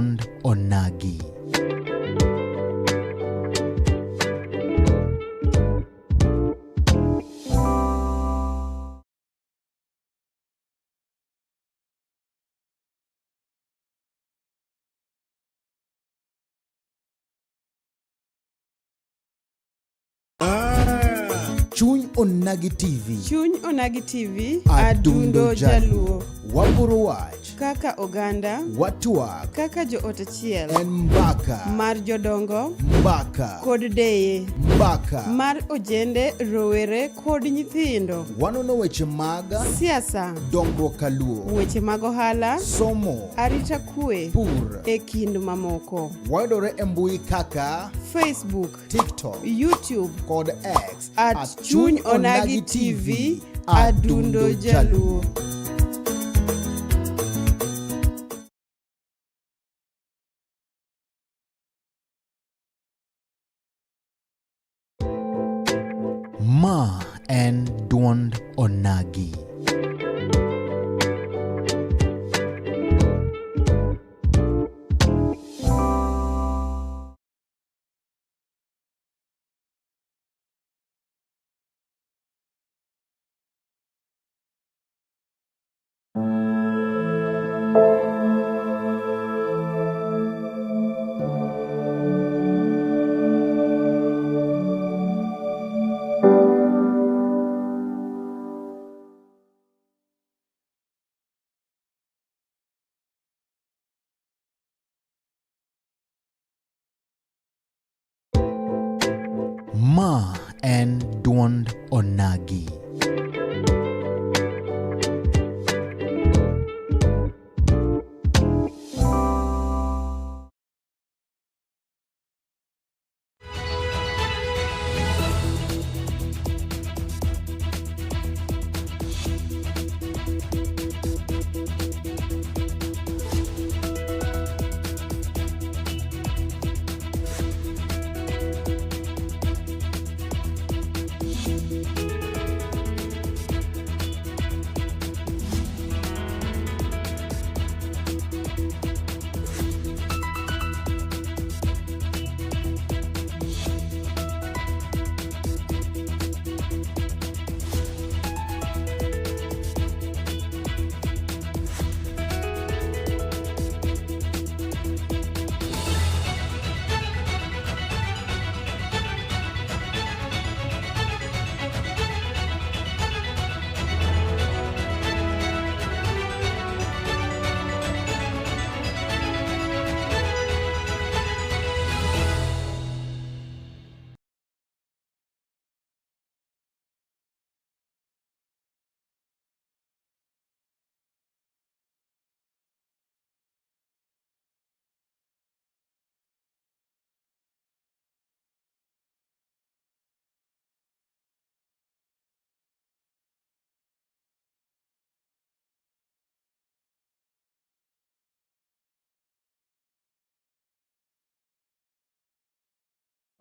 duond onagi. Chuny Onagi TV. Chuny Onagi TV. Adundo Jaluo. Wapuro wach. Kaka oganda. Watwak. Kaka jo ot achiel. En mbaka. Mar jodongo. Mbaka. Kod deye. Mbaka. Mar ojende, rowere kod nyithindo. Wanono weche mag siasa. dongruok kaluo. Weche mag ohala. Somo. Arita kwe. Pur. E kind mamoko. Wayudore e mbui kaka Facebook, TikTok, YouTube kod X at Chuny Onagi TV. Adundo Jaluo. Ma en duond onagi. Ma en duond onagi.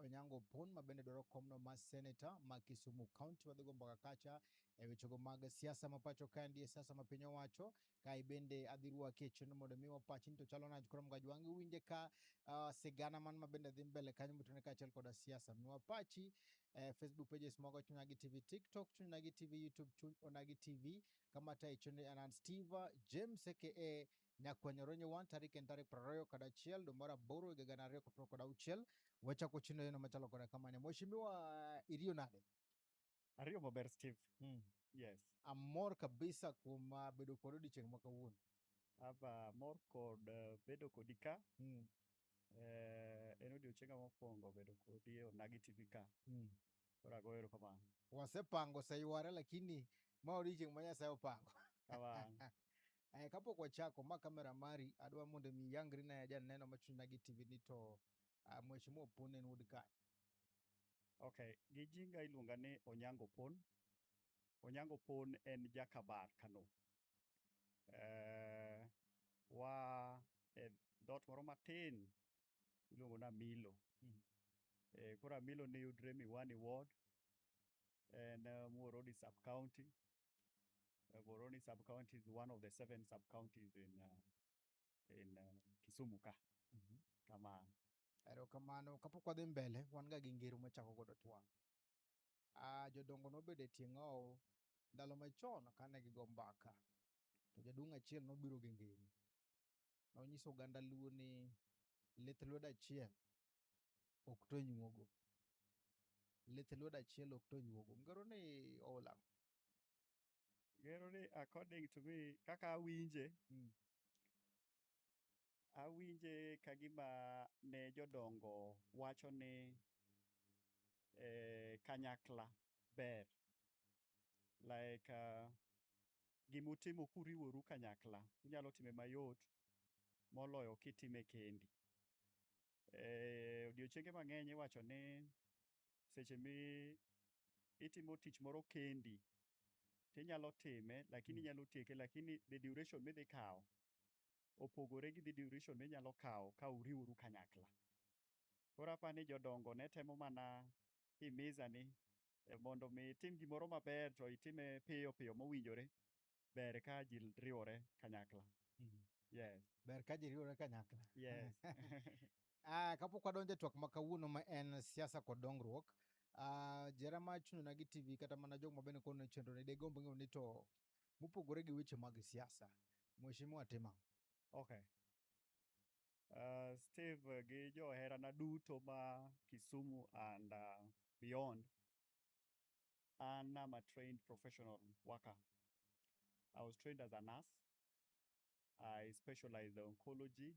Onyango Pon mabende dwaro komno ma seneta ma Kisumu County wadhigo mbaka kacha e wechego mag siasa mapacho kandi siasa ma piny owacho kai bende adhirwa kechono mondo mi wapachin to chalo naj krom gajwangi winje ka sigana man mabende dhi mbele kanyo mutone ka chel koda siasa mi wapachi Facebook pages mogo Chuny Onagi TV, TikTok Chuny Onagi TV, YouTube Chuny Onagi TV kama ta ichone anan Steve James aka Nyakwanyoronyo 1 tarik praroyo kada chiel domora boro gaganario kopro koda uchiel wacha kuchino yeno machalo koda kamane mheshimiwa irio nade Ario maber Steve. Yes. Amor kabisa kuma bedo kod odiochieng' ma kawuono. Aba mor kod bedo kodi ka. En odiochienga mokwongo bedo kodi e Onagi TV ka. Koro agoyo erokamano. Wasepango sayware lakini ma odiochieng' ma Nyasaye opango. Kamano. Kapok wachako ma kamera mari adwa mondo mi yangri na janeno ma Chuny Onagi TV ni to mheshimiwa Pon en wuod ka. Okay, gi jinga iluonga ni Onyango Pon. Onyango Pon en Jakabar Kano. Wa e dot moro matin iluongo na Milo. Kora Milo ni yudre Miwani Ward and Muhoroni Sub-County. Muhoroni Sub-County is one of the 7 sub-counties in Kisumu ka. Kamano. Erokamano. Kapok wadhi mbele, wan ga gi ngero machako godo twak. Jodongo nobedo e tie ng'owo ndalo machon kane gigo mbaka. To jaduong' achiel nobiro gi ngero. Nonyiso oganda luo ni lith lwedo achiel ok to nyuogo. Lith lwedo achiel ok to nyuogo. Ngero ni oula. Ngero ni according to me, kaka awinje, Mm. awinje kagima ne jodongo wacho ni kanyakla ber. Like gimutimo kuriworu kanyakla, unyalo time mayot moloyo kitime kendi. Odiochienge mang'eny iwacho ni seche mi itimo tich moro kendi, tinyalo time lakini inyalo tieke, lakini the duration midhi kawo opogore gi the duration minyalo kawo ka uriworu kanyakla. Koro apani jodongo ne temo mana himiza ni mondo mi itim gimoro maber to itime piyo piyo mowinjore, ber ka ji riwore kanyakla. Yes. Ber ka ji riwore kanyakla. Yes. Kapok wadonjo e twak ma kawuono ma en siasa kod dongruok, jera ma chunona gi TV kata mana jok ma bende kono chenro ni degomb ng'eyo ni to mopogore gi weche mag siasa, mheshimiwa timo. Okay. Steve gi joherana duto ma Kisumu and beyond, I'm a trained professional worker. I was trained as a nurse. I specialized in oncology,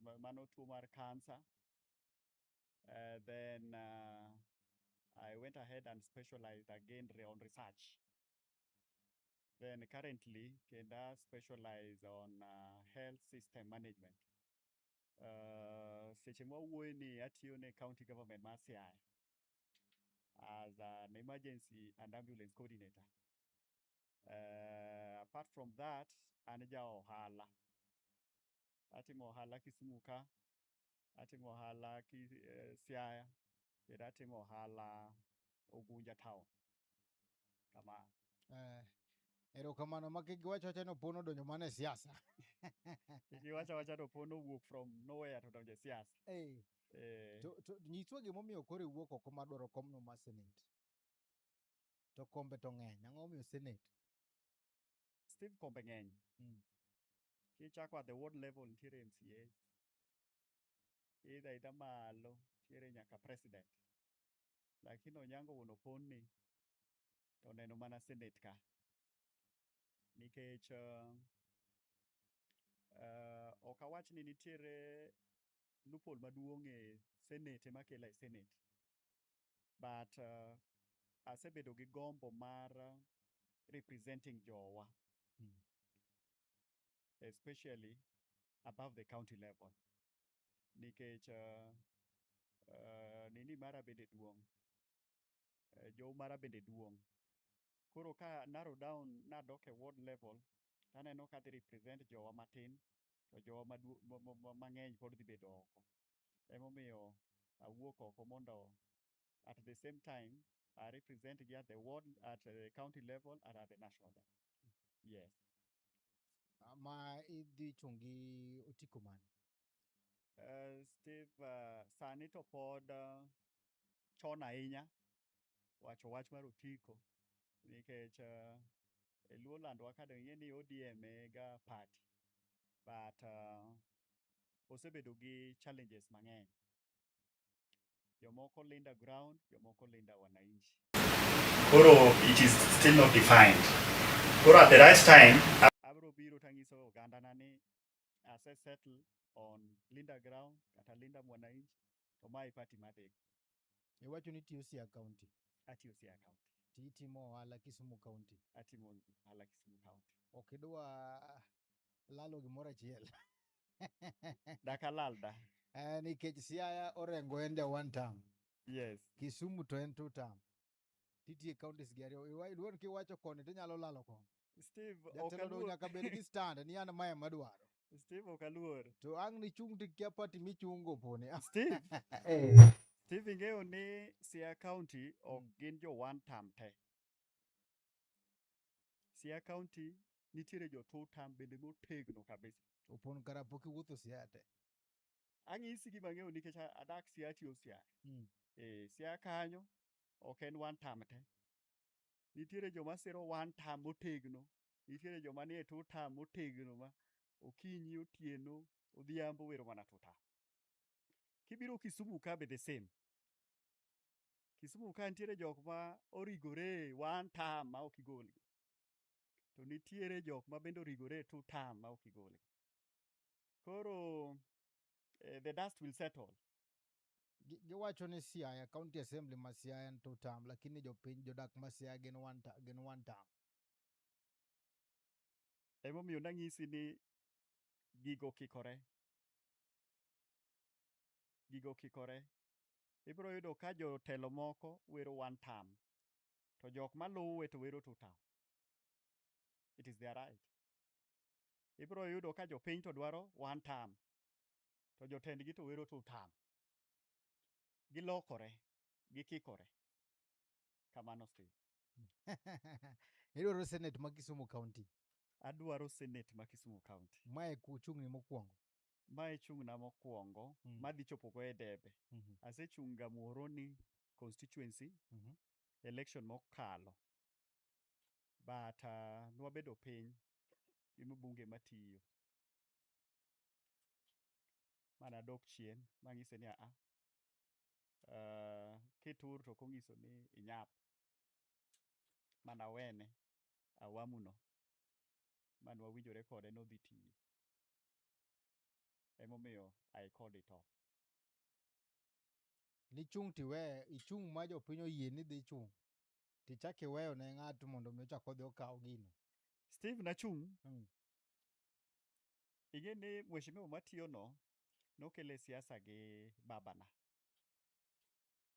mano tuo mar cancer. Then I went ahead and specialized again on research. Then currently, I specialize on health system management. Seche mwawuoyo ni atiyo ne county government mar Siaya as an emergency and ambulance coordinator. Apart from that, an ja ohala. Atimo ohala Kisumu ka, atimo ohala Siaya, kendo atimo ohala Ugunja town. Kama. Erokamano ma kiwacho wacho ni opon odonjo mana e siasa. Kiwacho wacha to opon owuok from nowhere to donjo e siasa. To nyiswa gimomiyo koro iwuok oko mar dwaro komno mar senate. To kombe to ng'eny, ang'o momiyo senate? Steve, kombe ng'eny. Kichako at the ward level nitiere MCAs. Idha malo nitiere nyaka president. Lakini Onyango wuon opon ni to neno mana senate ka. Nikech ok awach ni nitiere loophole maduong' e senate ema kela e senate. But asebedo gi gombo mar representing jowa. Especially above the county level. Nikech nini mara bende duong'. Jo mara bende duong'. Koro ka narrow down nadok e ward level, taneno ka dhi represent jowa matin, to jowa mang'eny pod dhi bedo oko. Emomiyo awuok oko mondo at the same time I represent gi at the ward, at the county level and at the national level. Yes. Ma idhi chungi otiko mane? Steve, sani to pod chon ahinya wacho wach mar otiko, nikech e luo landwa ka ing'e ni ODM e ga party, but osebedo gi challenges mang'eny. Jomoko linda ground, jomoko linda wananchi. Koro it is still not defined. Koro at the right time, abro biro tangiso oganda na ni ase settle on linda ground kata linda mwananchi, to mai party madhi. Iwacho ni tiyo Siaya County. Atiyo Siaya County. Titimo ohala Kisumu County. Atimo ohala Kisumu County. Ok idwa lalo gimoro achiel. Dak alal da. Nikech Siaya orengo ende one term. Yes. Kisumu to en two term. Titie counties gi ariyo. Iduon kiwacho koni tinyalo lalo koni. Steve, jatelo do nyaka bed gi stand ni an mae madwaro. Steve okaluor. To ang' ni chung' ti kia party michungo pone. Steve. Steve ing'eyo ni Siaya County ok gin jo one term te. Siaya County nitiere jo two term bende motegno kabisa. Opon kara pok iwuotho Siaya te. Ang'isi gima ang'eyo nikech adak Siaya atiyo Siaya. Mm. Siaya kanyo ok en one term te. Nitiere joma siro one term motegno. Nitiere joma nie two term motegno ma okinyi, otieno, odhiambo wero mana two term. Kibiro Kisumu ka be the same. Kisumu ka nitiere jok ma origore one term ma ok igolgi. To nitiere jok ma bende origore two term ma ok igolgi. Koro the dust will settle. Giwacho ni Siaya, County Assembly ma Siaya en two term, lakini jopiny jodak ma Siaya gin one term. Emomiyo nang'isi ni gigo kikore. Gigo kikore. Ibiro yudo ka jotelo moko wero one term. To jok maluwe to wero two term. It is their right. Ibiro yudo ka jopiny to dwaro one term. To jotendgi to wero two term. Gilokore. Gikikore. Kamano Steve. Idwaro Senate ma Kisumu County. Adwaro Senate ma Kisumu County. Mae kuchung'ni mokwongo. Mae chung'na mokwongo madhi chopogo e debe. Asechung'ga Muhoroni constituency election mokalo. But nwabedo piny gi mbunge matiyo. Mana dok chien mang'ise ni kitur to kong'iso ni inyap. Mana wene awamuno manwawinjore kode nodhi tiyo. Emomiyo I called it off. Nichung' tiwe, ichung' ma jopiny oyie ni dhi chung'. Tichak iweyo ne ng'ato mondo mi ochak odhi okaw gino. Steve nachung'. Ing'e ni mheshimiwa matiyono nokele siasa gi babana.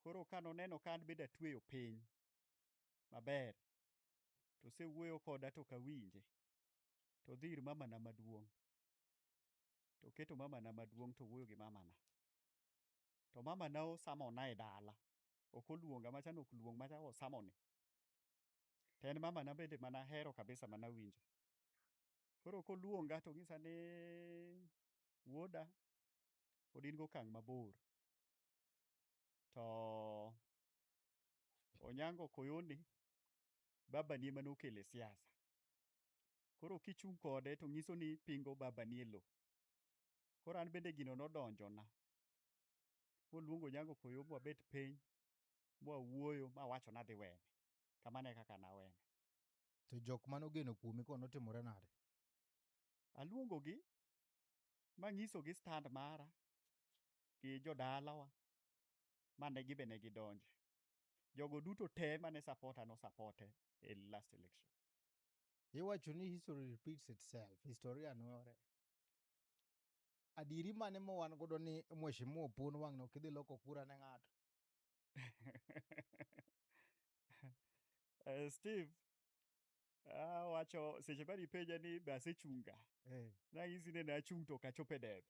Koro kanoneno ka an bende atweyo piny maber, to osewuoyo koda to kawinje, to dhi ir mamana maduong'. To keto mamana maduong' to wuoyo gi mamana. To mamana osamona e dala. Ok oluonga, macha nok luong, macha osamoni. To en mamana bende manahero kabisa manawinjo. Koro koluonga to ng'isa ni wuoda, pod in gokang' mabor. To Onyango Koyoni, babani ema nokele siasa. Koro kichung' kode to ng'iso ni pingo babani e lo. Koro an bende gino nodonjona. Moluongo Onyango Koyo mwabet piny, mwawuoyo, mawacho nadhi wene. Kamano e kaka nawene. To jok manogeno kuomi ko notimore nade? Aluongogi mang'isogi stand mara gi jodalawa mane gibe ne gidonje. Jogo duto te mane supporta nosapote e last election. Iwacho ni history repeats itself. Historia nuore. Adiri mane mo wan godo ni mheshimiwa Opon wang' no kidhi loko kura ne ng'ato? Steve, wacho seche mani penja ni be asechunga. Nang'isi ni nachung' to kachope debe.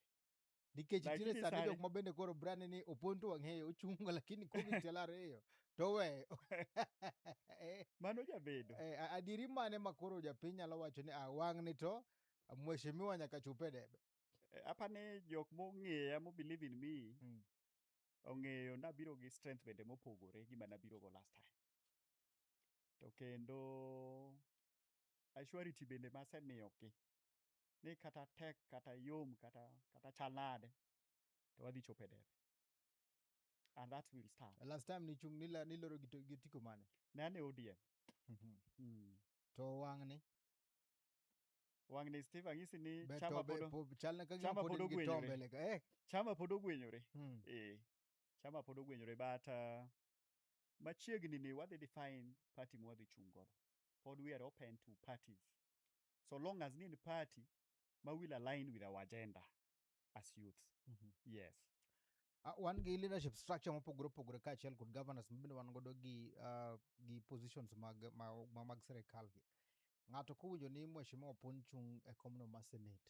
Nikech Lakini nitiere sani sani- jok mabende koro brand ni Opon to wang'eyo ochungo lakini COVID tielo ariyo to weyo. Mano jabedo. Adiri mane ma koro japiny nyalo wacho ni wang' ni to mheshimiwa nyaka chope debe? Apani jok mong'eya mo believe in me ong'eyo nabiro gi strength bende mopogore gima nabiro go last time. To kendo assurity bende masemiyogi ni kata tek, kata yom, kata chal nade, to wadhi chope debe. And that will stand. Last time nichung' niloro gi tiko mane? Ne ane ODM. To wang' ni? Wang' ni Steve ang'isi ni Chama pod ogwenyore. Chama pod ogwenyore. Chama pod ogwenyore, but machiegni ni wadhi define party mwadhi chung' godo. Pod we are open to parties. So long as ni party ma will align with our agenda as youths. Yes. Wan gi leadership structure mopogore opogore kaachiel kod governors mabende wan godo gi positions mag sirikal gi. Ng'ato kowinjo ni mheshimiwa Opon chung' e komno ma Senate,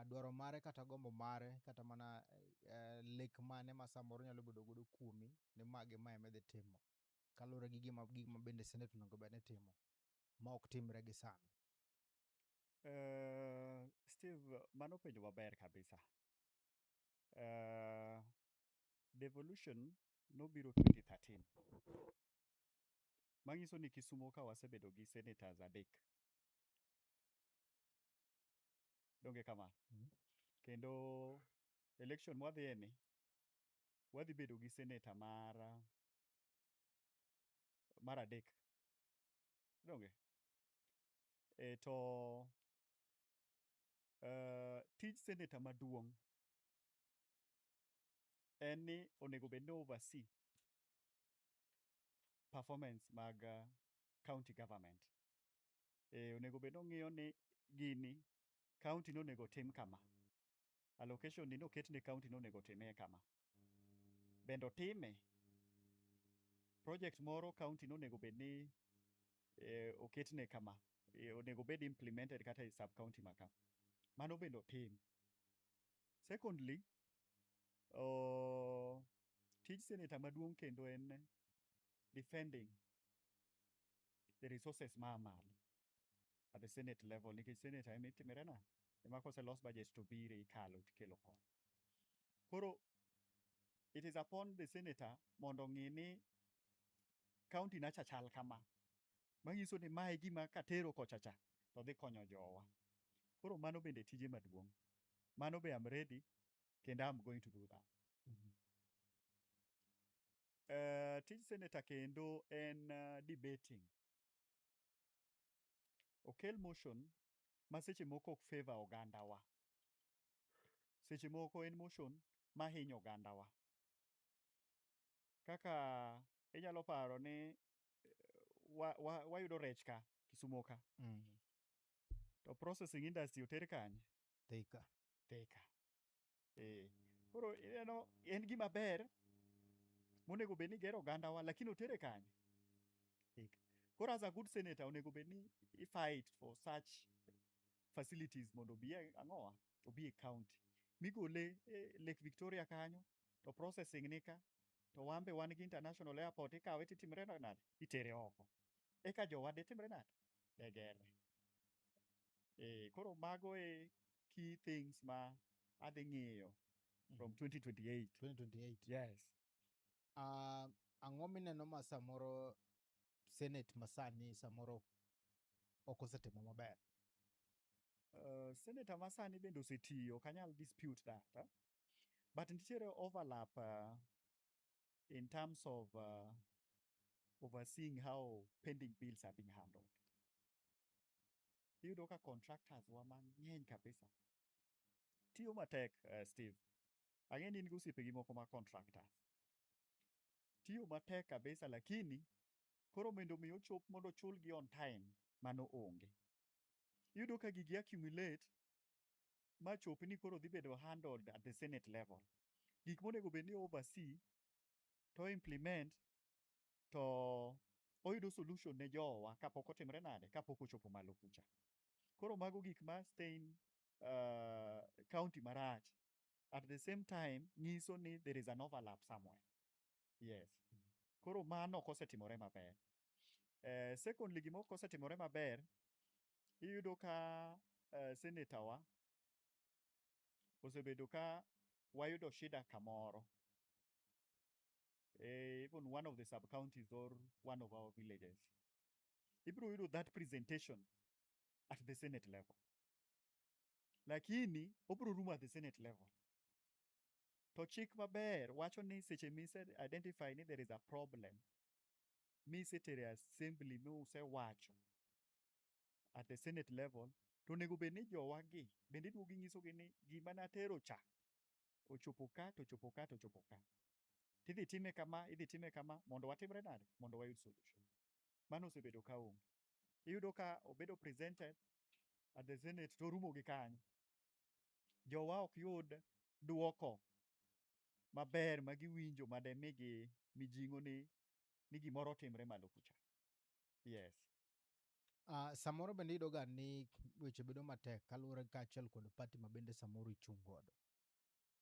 dwaro mare kata gombo mare kata mana lek mane ma samoro nyalo bedo godo kuomi ni magi ma ema idhi timo kaluwore gi gima bende Senate onego bed ni timo ma ok timre gi sani? Steve, mano penjo maber kabisa. devolution nobiro 2013. Manyiso ni Kisumo ka wasebedo gi senators adek. Donge kama. Kendo election mwadhiye ni wadhi bedo gi senator mar adek. Donge. To tij senator maduong' en ni onego bed ni oversee performance mag county government. Onego bed ni ong'iyo ni gini county no onego tim kama. Allocation ni noket ne county no onego time kama. Bende otime. Project moro county no onego bed ni oketne kama. Onego bed implemented kata e sub county ma kama. Mano bende otim. Secondly, tij senator maduong' kendo en defending the resources ma malo at the senate level. Nikech senator ema itimore nade? Ema koselos budget to biro ikalo tikelo kony. Koro it is upon the senator mondo ong'i ni county na cha chal kama. Manyiso ni mae gima katero kocha cha to dhi konyo jowa. Koro mano bende tije maduong'. Mano be I'm ready kendo I'm going to do that. Tij senator kendo en debating. Okel motion ma seche moko ok favor oganda wa. Seche moko en motion ma hinyo oganda wa. Kaka inyalo paro ni wayudo rech ka Kisumo ka. To processing industry oter kanye? Thika. Koro en gima ber monego bed ni gero oganda wa lakini otere kanye? Thika. Koro as a good senator onego bed ni I fight for such facilities mondo obi ang'owa? Obi e county. Migole Lake Victoria kanyo to processing ni ka to wan be wan gi international airport ikawe titimre nade? Itere oko. Eka jowa de timre nade? De gere. Koro mago e key things ma adhi ng'iyo from 2028. 2028. Yes. Ang'o mineno ma samoro Senate masani samoro ok osetimo maber? Senator masani bende osetiyo, ok anyal dispute that. But nitiere overlap in terms of overseeing how pending bills are being handled. Iyudo ka contractors wa mang'eny kabisa tiyo matek, Steve. Ang'e ni in gi osiepegi moko ma contractors. Tiyo matek kabisa lakini koro mondo mi ochop mondo ochulgi on time mano onge. Iyudo ka gigi accumulate ma chop ni koro dhi bedo handled at the Senate level. Gik monego bed ni oversee to implement to oyudo solution ne jowa kapok otimre nade? Kapok ochopo malo kucha. Koro mago gik ma stain county marach. At the same time, nyiso ni there is an overlap somewhere. Yes. Koro mano ok osetimore maber. Secondly, gima ok osetimore maber, iyudo ka senator wa osebedo ka wayudo shida kamoro. Even one of the sub-counties or one of our villages. Ibro yudo that presentation at the Senate level. Lakini, obro rumo at the Senate level. To chik maber, wacho ni seche mise identify ni there is a problem. Mise tere assembly mi use wacho at the Senate level. To nego bed ni jowa gi, bende iduogo inyiso gi ni gima natero cha. Ochopo ka, to chopo ka, to chopo ka. Tidhi time kama, mondo watimre nade? Mondo wayud solution. Mano osebedo ka onge. Iyudo ka obedo presented at the Senate to rumo gi kanyo. Jowa ok yud duoko maber ma giwinjo mademigi mijing'o ni gimoro otimre malo kucha. Yes. Samoro bende iyudo ga ni weche bedo matek kaluwore kaachiel kod party ma bende samoro ichung' godo.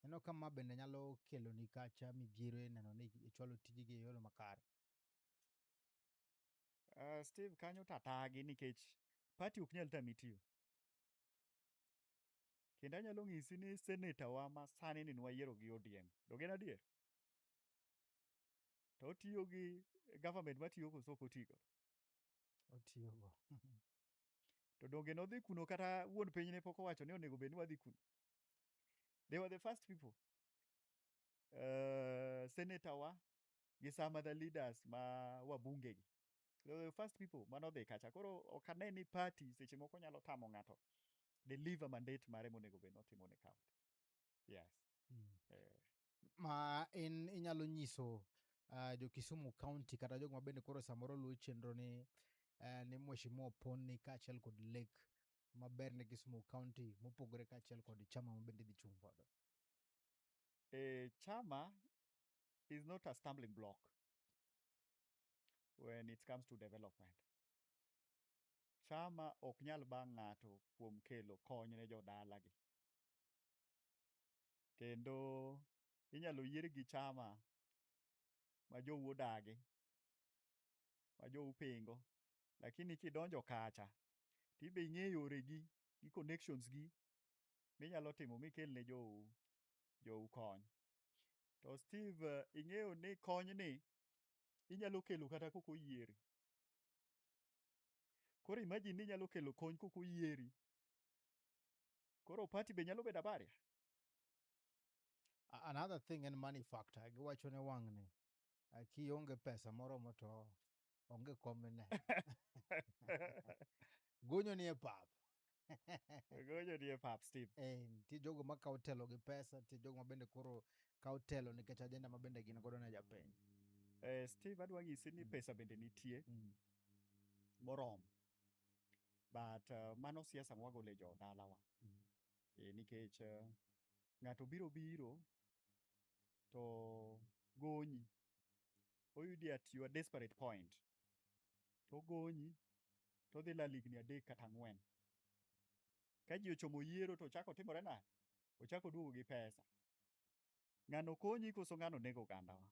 Neno ka ma bende nyalo kelo ni kacha midhiero e neno ni ichwalo tijigi e yor makare. Steve, kanyo tatagi nikech party ok nyal tami tiyo. Kendo anyalo ng'isi ni senator wa ma sani ni nwayiero gi ODM. To gin adier? To otiyo gi government matiyo koso ok otigo. Otiyogo. To donge nodhi kuno kata wuon piny ne pok owacho ni onego bed ni wadhi kuno. They were the first people. Senator wa gi some other leaders ma wabunge gi. They were the first people manodhi kacha. Koro ok ane ni party seche moko nyalo tamo ng'ato deliver mandate mare monego bed notimo ne county. Yes. Ma in inyalo nyiso jo Kisumu County kata jogo mabende koro samoro luwo chenro ni mheshimiwa opon kaachiel kod lek maber ne Kisumu County mopogore kaachiel kod chama mabende dhi chung' godo. Chama is not a stumbling block when it comes to development. Chama ok nyal bang' ng'ato kuom kelo kony ne jodala gi. Kendo inyalo yier gi chama ma jou odagi, ma jou pingo, lakini kidonjo kacha, tibe ing'e yore gi connections gi minyalo timo mikel ne jou kony. To Steve, ing'eyo ni kony ni inyalo kelo kata kok oyieri. Koro imagine ni inyalo kelo kony kok oyieri. Koro party be nyalo bedo abaria. Another thing en money factor. Giwacho ne wang' ni kionge pesa moromo to onge komine. Gonyo ni e pap. Gonyo ni e pap, Steve. Ti jogo makawo telo gi pesa, ti jogo mabende koro kawo telo nikech ajenda mabende gin godo ne japiny. Steve, adwa ng'isi ni pesa bende nitie morom. But mano siasa mwagolo e jo dalawa. Nikech ng'ato biro to gonyi. Oyudi at your desperate point. To gonyi to dhi lal higni 3 kata 4. Ka ji ochomo yiero to chako timore nade? Ochako duogo gi pesa. Ng'ano konyi koso ng'ano nego ogandawa.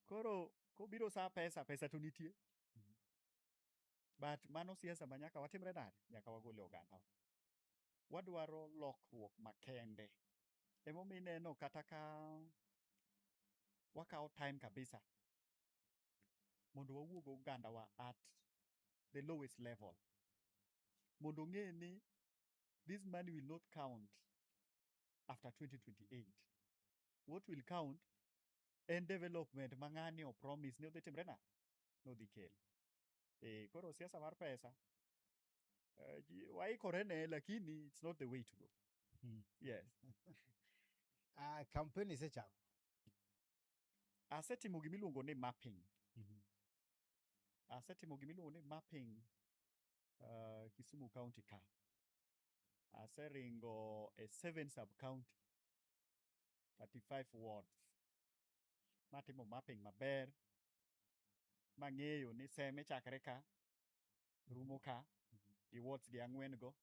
Koro kobiro sa pesa to nitie. But mano siasa ma nyaka watimre nade? Nyaka wagole ogandawa. Wadwaro lokruok makende. Emomiyo ineno kata ka wakawo time kabisa mondo wawuog ogandawa at the lowest level. Mondo ng'e ni this money will not count after 2028. What will count en development ma ng'ani o promise ni odhi timre nade? Nodhi kelo. Koro siasa mar pesa waikore ne lakini it's not the way to go. Yes. Campaign isechako. Asetimo gimiluongo ni mapping. Asetimo gimiluongo ni mapping Kisumu County ka. Aseringo 7 sub-county, 35 wards. Matimo mapping maber. Mang'eyo ni seme chakre ka, rumo ka, gi wards gi 4 go.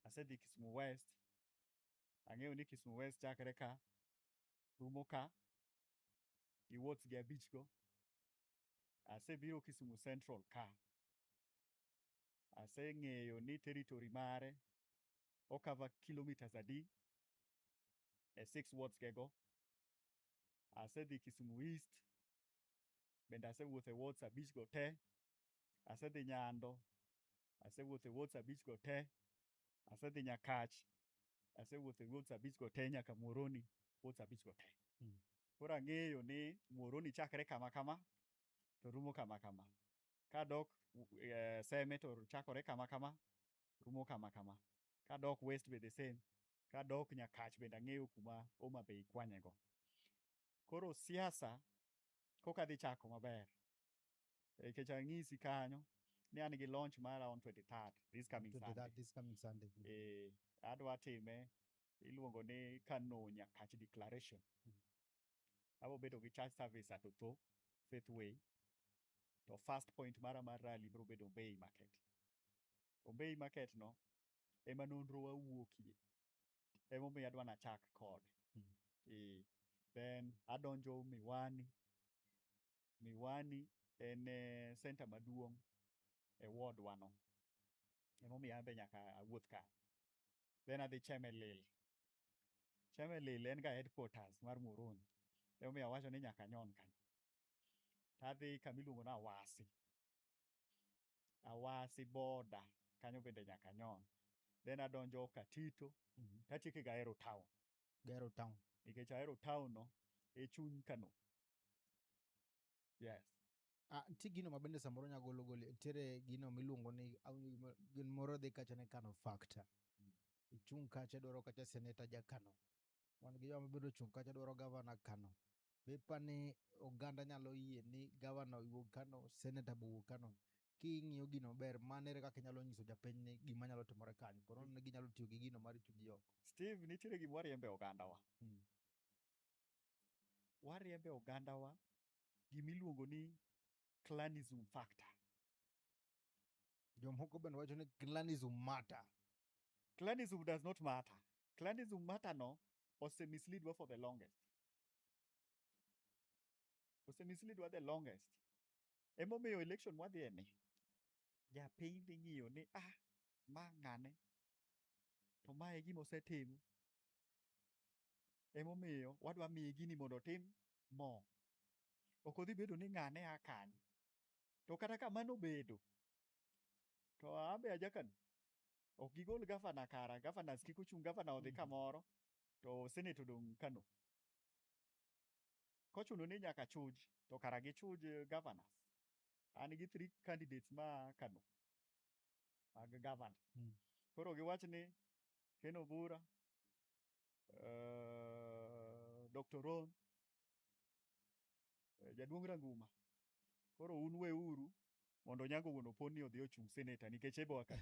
Asedhi Kisumu West. Ang'eyo ni Kisumu West chakre ka, rumo ka, gi wards gi 5 go. Asebiro Kisumu Central ka. Aseng'eyo ni territory mare o cover kilometers adi e 6 wards gego. Asedhi Kisumu East. Bende asewuotho e wards 5 go te. Asedhi Nyando. Asewuotho e wards 5 go te. Asedhi Nyakach. Asewuotho e wards 5 go te nyaka Muhoroni wards 5 go te. Koro ang'eyo ni Muhoroni chakre kama kama to rumo kama kama. Kadok Seme to chakore kama kama, rumo kama kama. Kadok West be the same. Kadok Nyakach bende ang'eyo kuma Homa Bay kwanyego. Koro siasa koka dhi chako maber. Nikech ang'isi kanyo ni an gi launch mara on 23rd, this coming Sunday. This coming Sunday. Adwa time iluongo ni Kano Nyakach Declaration. Abo bedo gi church service at Otho Faithway. To first point mara mar rally biro bedo Ombei Market. Ombei Market no ema nonro wawuokie. Emomiyo adwa nachak kode. Then adonjo Miwani. Miwani en center maduong' e ward wano. Emomiyo ambe nyaka awuoth ka. then adhi Chemelil. Chemelil en ga headquarters mar Muhoroni. Emomiyo awacho ni nyaka nyon kanyo. Tadhi kamiluongo ni Awasi. Awasi border kanyo bende nyaka nyon. Then adonjo Katito. Tatieko ga Ahero town. Gero town. Nikech Ahero town no e chuny Kano. Yes. Nitie gino ma bende samoro nyagolo gole, nitiere gino miluongo ni gin moro dhi kacha ne Kano factor. Ichung' kacha dwaro kacha seneta ja Kano. Wan gi joma biro chung' kacha dwaro gavana Kano. Bepa ni oganda nyalo yie ni gavana wuok Kano, seneta bo wuok Kano. King'iyo gino maber, mano ere kaka inyalo nyiso japiny ni gima nyalo timore kanyo. Koro ne ginyalo tiyo gi gino mar chuji oko. Steve, nitiere gima wariembe ogandawa. Wariembe ogandawa gimiluongo ni clanism factor. Jomoko bende wacho ni clanism matter. Clanism does not matter. Clanism matter no ose mislead wa for the longest. Ose mislead wa the longest. Emomiyo election mwadhiye ni japiny dhi ng'iyo ni ma ng'ane to mae gima osetimo. Emomiyo wadwa miye gini mondo otim mo. Ok odhi bedo ni ng'ane a kanye. To kata kamano bedo, to ambe aja Kano. Ok gigol gavana kara, governors kik ochung' gavana odhi kamoro, to senate odong' Kano. Kochuno ni nyaka chuj, to kara gichuj governors. An gi 3 candidates ma Kano mag governor. Koro giwach ni Ken Obura, Dr. Ron, Jaduong' Ranguma. Koro un weuru mondo Onyango Wuon Opon ni odhi ochung' senator nikech ebo aka.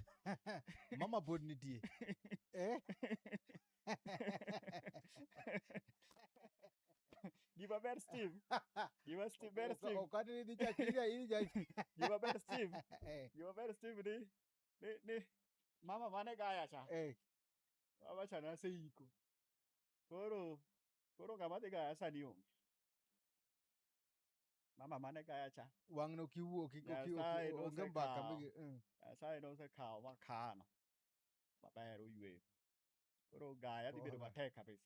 Mama pod nitie. Gima ber Steve. Gima Steve ber Steve. Okati ni dhi chakira ini jaji. Gima ber Steve. Gima ber Steve ni mama mane gaya cha. Mama cha na seiko. Koro ng'ama dhi gaya sani onge. Mama mane gaya cha. Wang' no kiwuok onge mbaka migi. Nyasaye nosekawo ma kano. Maber oyweyo. Koro gaya dhi bedo matek kabisa.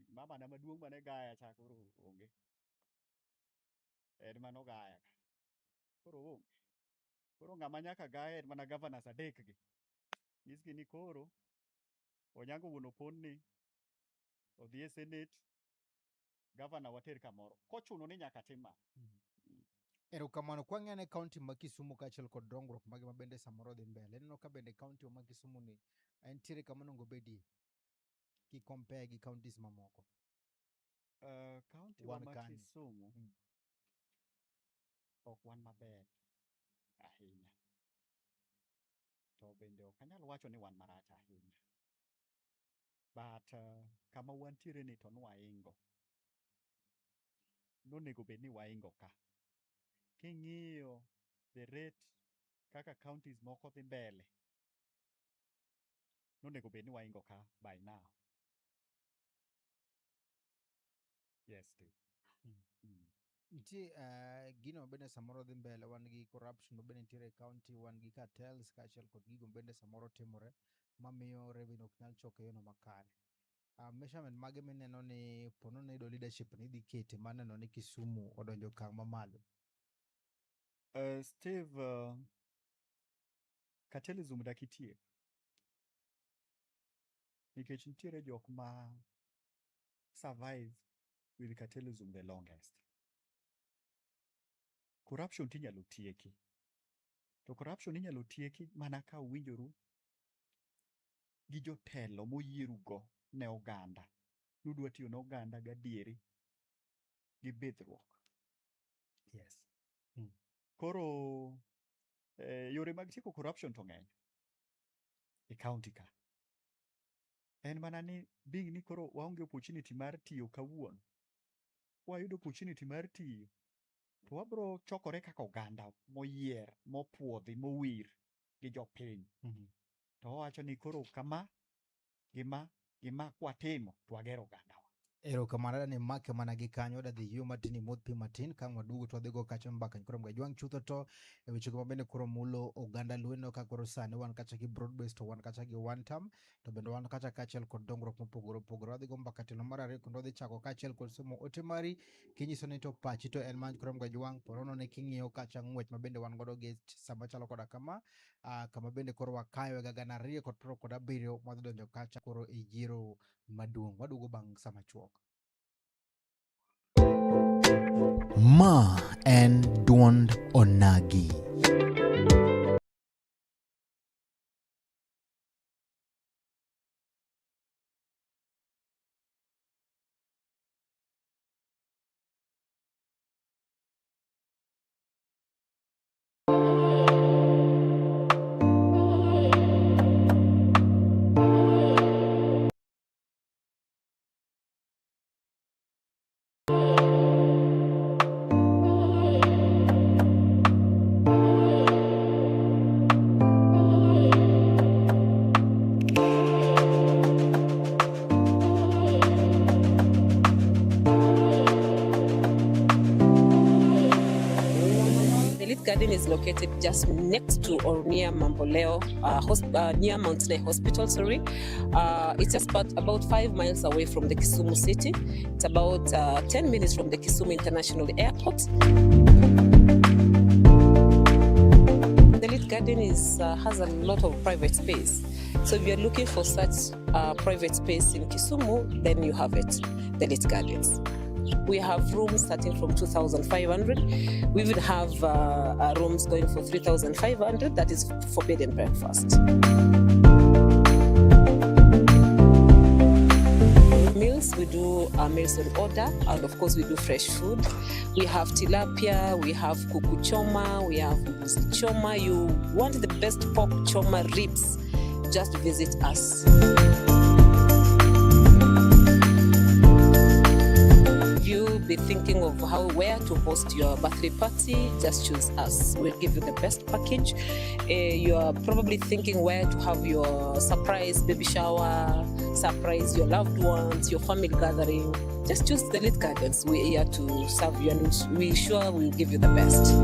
Mama na maduong' mane gaya cha koro onge. En mano gaya ka. Koro onge. Koro ng'ama nyaka gaya en mana governors 3 gi. Nyisgi ni koro Onyango Wuon Opon ni odhi e senate, governor water kamoro. Kochuno ni nyaka tim ma. Erokamano kwang'e ne kaunti ma Kisumu kaachiel kod dongruok mage ma bende samoro dhi mbele. Neno ka bende kaunti ma Kisumu ni entiere kama onego bedie ki compare gi counties mamoko. Kaunti wa Kisumu ok wan maber ahinya. To bende ok anyal wacho ni wan marach ahinya. But kama wantiere ni to nwaingo. Nonego bed ni waingo ka. King'iyo the rate kaka counties moko dhi mbele, nonego bed ni waingo ka by now. Yes, Steve. Nitie gino bende samoro dhi mbele, wan gi corruption bende nitiere e county, wan gi cartels kaachiel kod gigo bende samoro timore mamiyo revenue ok nyal choko e yono makare. Measurement mage mineno ni pono ni do leadership ni dhi kete maneno ni Kisumu odonjo okang' mamalo. Steve, cartelism dakitie. Nikech nitiere jok ma survive with cartelism the longest. Corruption tinyalo tieki. To corruption inyalo tieki mana ka uwinjoru gi jotelo moyierugo ne oganda. Nudwa tiyo ne oganda gadieri gi bithruok. Yes. Koro yore mag tieko corruption to ng'eny e county ka. En mana ni being ni koro waonge opportunity mar tiyo kawuono. Wayudo opportunity mar tiyo. To wabro chokore kaka oganda moyier, mopuodhi, mowir gi jopiny. To wawacho ni koro kama gima kwatimo to wagero ogandawa. Erokamano ni make managi kanyo da dhi yuma tini modh pi matin ka wadugo to wadhigo kacha mbaka koro mga jwang' chutho to e wechego mabende koro mulo oganda Luo ka koro sani wan kacha gi broad based to wan kacha gi one term to bende wan kacha kachiel kod dongruok mopogore opogore. Wadhigo mbaka telo mar ariyo kendo wadhi chako kachiel kod somo ote mari kinyiso ni to pachi to en many koro mga jwang' porono ne king'iyo kacha ng'wech mabende wan godo gi sama chalo koda kama kama bende koro wakayo ga 2,027 mwadhi donjo kacha koro e yiero maduong'. Wadugo bang' sama chuok. Ma en duond onagi. Garden is located just next to or near Mamboleo, near Mount Sinai Hospital, it's just about 5 miles away from the Kisumu city. It's about 10 minutes from the Kisumu International Airport. The Elite Garden has a lot of private space. So if you're looking for such private space in Kisumu, then you have it, the Elite Gardens. We have rooms starting from 2,500. We even have rooms going for 3,500. That is for bed and breakfast. Meals, we do meals on order, and of course we do fresh food. We have tilapia, we have kuku choma, we have mbuzi choma. You want the best pork choma ribs, just visit us. Be thinking of where to host your birthday party, just choose us. We'll give you the best package. You are probably thinking where to have your surprise baby shower, surprise your loved ones, your family gathering. Just choose the Elite Gardens. We're here to serve you, and we're sure we'll give you the best.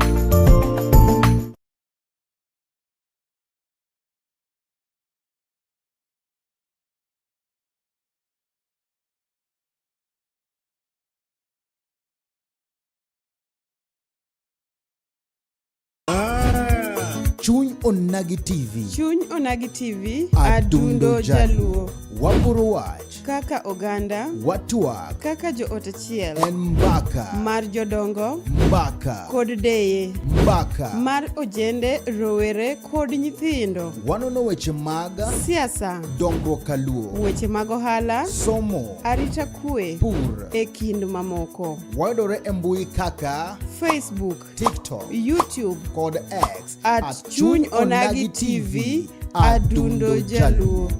Chuny Onagi TV. Chuny Onagi TV. Adundo Jaluo. Waporo wach. Kaka oganda. Watwak. Kaka joot achiel. En mbaka. Mar jodongo. Mbaka. Kod deye. Mbaka. Mar ojende, rowere kod nyithindo. Wanono weche mag siasa. Dongruok Luo. Weche mag ohala. Somo. Arita kwe. Pur. E kind mamoko. Wayudore e mbui kaka Facebook, TikTok, YouTube kod X at Chuny Onagi TV. Adundo Jaluo.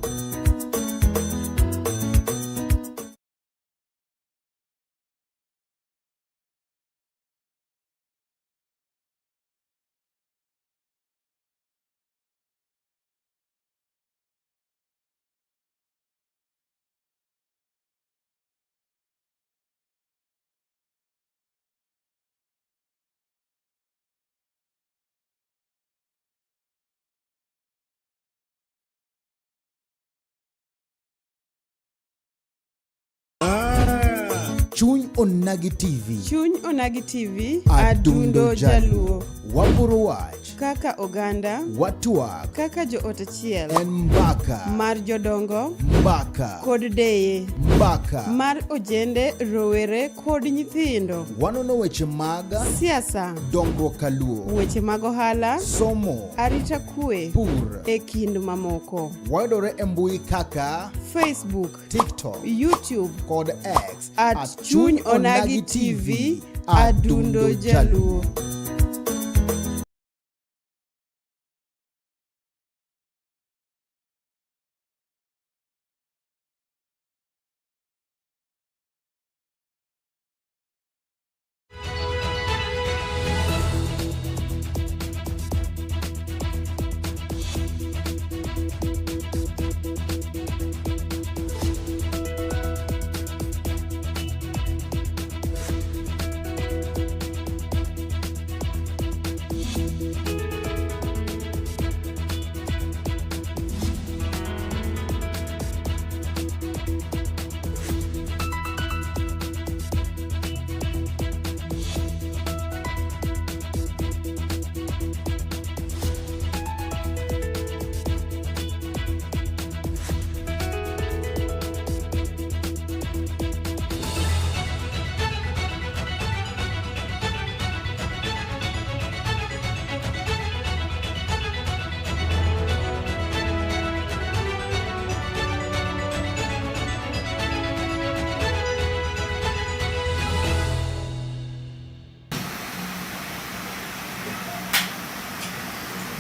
Chuny Onagi TV. Chuny Onagi TV. Adundo Jaluo. Waporo wach. Kaka oganda. Watwak. Kaka joot achiel. En mbaka. Mar jodongo. Mbaka. Kod deye. Mbaka. Mar ojende, rowere kod nyithindo. Wanono weche mag siasa. Dongruok Luo. Weche mag ohala. Somo. Arita kwe. Pur. E kind mamoko. Wayudore e mbui kaka Facebook, TikTok, YouTube kod X at Chuny Onagi TV. Adundo Jaluo.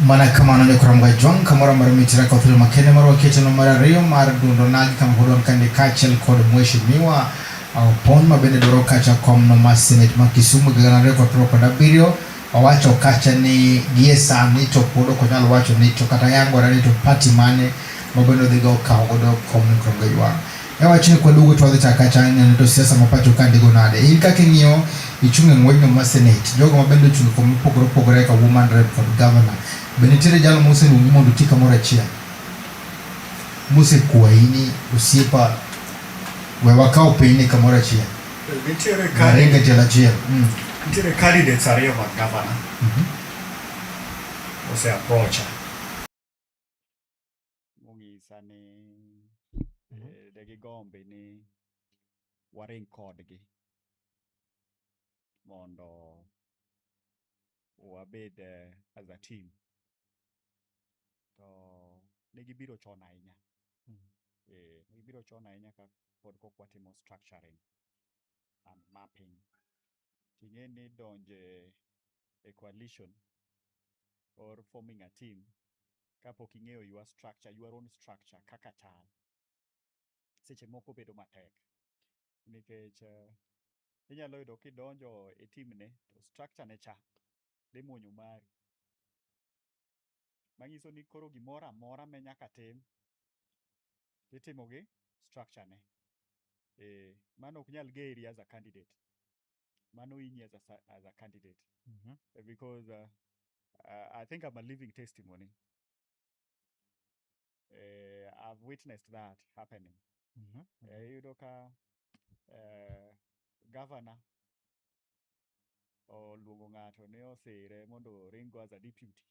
Mana kamano ne kuram ga jong kamora mar mitira ko film makene mar wakete no mar ariyo mar dundo nagi kam hodon kande kachel kod mheshimiwa au pon mabende doro kacha kom no mas senate ma Kisumu gana record roko da birio owacho kacha ni giesa ni to podo ko nyalo wacho ni to kata yango ni to party mane mabende dhigo kawo godo kom no kuram ga yuang wacho ni kwa dugo to dhita kacha ni to siasa mapacho kandi go nade in kake ng'iyo ichunge ng'wenyo ma senate jogo mabende chung kom pogore ka woman rep kod governor benitiere jalo mose lungi mondo ti kamoro achiel mose kwaini osiepa we wakaw piny kamoro achiel nitiere arenga jela achiel nitiere candidates ariyo mag governor ose approach mong'isa ni degi gombe ni waring kodgi mondo wabed as a team to negibiro chon ahinya negibiro chon ahinya ka pod kok watimo structuring and mapping ting'e ni donje a coalition or forming a team kapok ing'eyo your own structure kaka chal seche moko bedo matek nikech inyalo yudo kidonjo e team ne to structure ne cha dhi muonyo mari manyiso ni koro gimoro amora ma nyaka tim itimo gi structure ne mano ok nyal geri as a candidate mano inyi as a candidate because I think I'm a living testimony. I've witnessed that happening. Yudo ka governor oluongo ng'ato ne osire mondo ring go as a deputy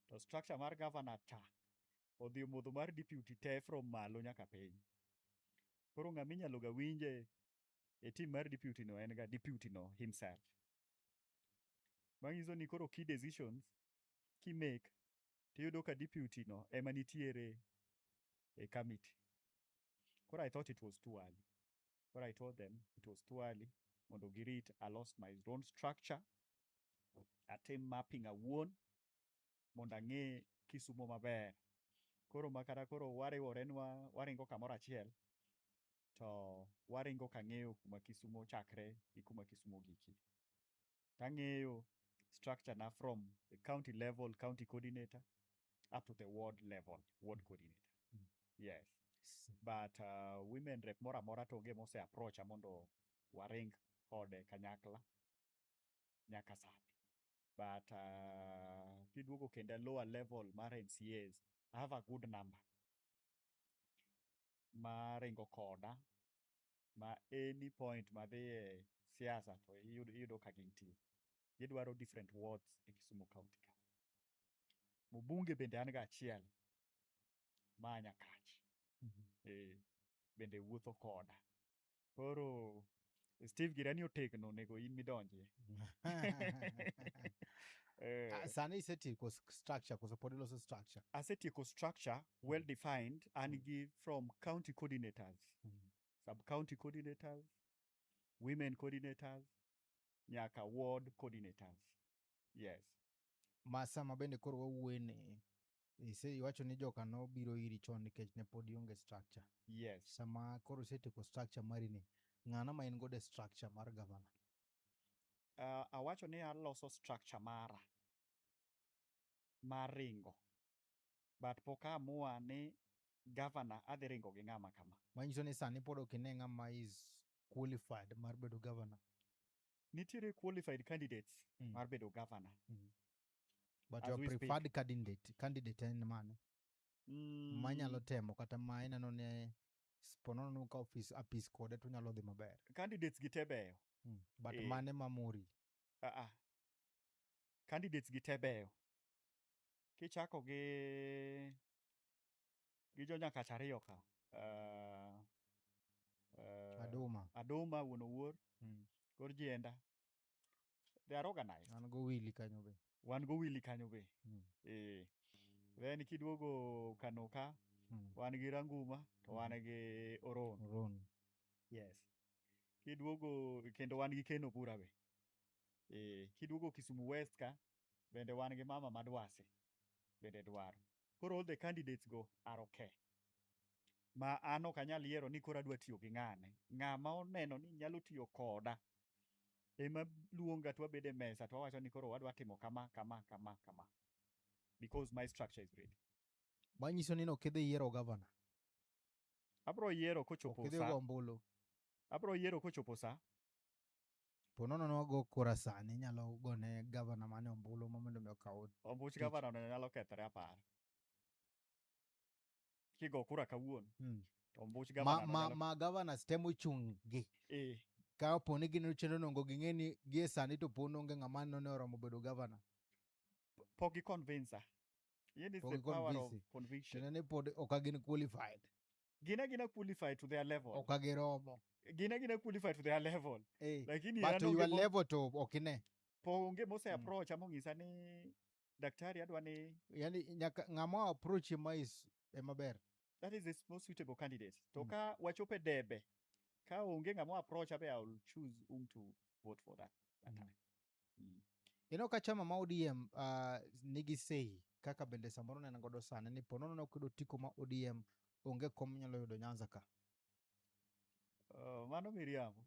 to structure mar governor cha odhi omodho mar deputy te from malo nyaka piny koro ng'ama inyalo ga winje e team mar deputy no en ga deputy no himself manyiso ni koro key decisions ki make tiyudo ka deputy no ema nitiere e committee koro I thought it was too early koro I told them it was too early mondo girit I lost my own structure atim mapping awuon mondo ang'e Kisumo maber koro makata koro wariworenwa waringo kamoro achiel to waringo kang'eyo kuma Kisumo chakre gi kuma Kisumo giki tang'eyo structure na from the county level county coordinator up to the ward level ward coordinator yes but women rep mora mora to ge mose approach mondo waring kode kanyakla nyaka sani but kiduogo kendo lower level mar MCAs I have a good number maringo koda ma any point madhiye siasa to iyudo ka gintie gidwaro different wards e Kisumu County ka Mubunge bende an ga achiel ma Nyakach bende wuotho koda koro Steve Girani otegno nego in midonjie sani isetieko structure koso pod iloso structure asetieko structure well defined and give from county coordinators sub county coordinators women coordinators nyaka ward coordinators yes masama bende koro wawuene iwacho ni joka no biro iri chon nikech ne pod ionge structure yes sama koro isetieko structure mari ni ng'ano ma in godo structure mar governor awacho ni aloso structure mara mar ringo but pok amua ni governor adhi ringo gi ng'ama kama manyiso ni sani pod ok ine ng'ama is qualified mar bedo governor nitiere qualified candidates mar bedo governor but your preferred candidate en mane manyalo temo kata ma ineno ne ponono ka apis kode to nyalo dhi maber candidates gi tebeyo but mane mamori candidates gi tebeyo kichako gi jo Nyakach ariyo ka Aduma wuon owuor kor Jienda they are organized wan go Willy kanyo be then kiduogo Kano ka wan gi Ranguma to wan gi Oron yes kiduogo kendo wan gi Ken Obura be kiduogo Kisumu West ka bende wan gi mama madwasi bende dwaro. Koro all the candidates go are okay. Ma an ok anyal yiero ni koro adwa tiyo gi ng'ane. Ng'ama oneno ni nyalo tiyo koda ema luonga to wabede mesa to wawacho ni koro wadwa timo kama. Because my structure is ready. Manyiso ni nokidhi yiero gavana. Abro yiero kochopo Okidhi sa. go ombulu. Abro yiero kochopo sa. Ponono nwago kura sani nyalo gone gavana mane ombulu mondo mi okaw. Ombuch tich. gavana no nyalo kethre apar. Kigo kura kawuono. To ombuch gavana no nyalo. Ma governors temo chung' gi. Ka oponi gin chenro nongo ging'e ni gie sani to pon onge ng'ama ne oromo bedo gavana. Pok gi convincer. Yen is the power of conviction. Tene pod okagin qualified. Gina qualified to their level. Okagiromo. Gina qualified to their level. Lakini but to your level to okine. Ponge mose approach amongisa ni daktari adwa ni. Yani nyaka ng'ama approach mais emaber. That is the most suitable candidate. To ka wachope debe. Ka onge ng'ama approach abe I will choose to vote for that time. Ka chama ma ODM nigi sei kaka bende samoro nena godo sane ni ponono na kudo tiko ma ODM onge kom nyalo yudo Nyanza ka. Mano miriambo.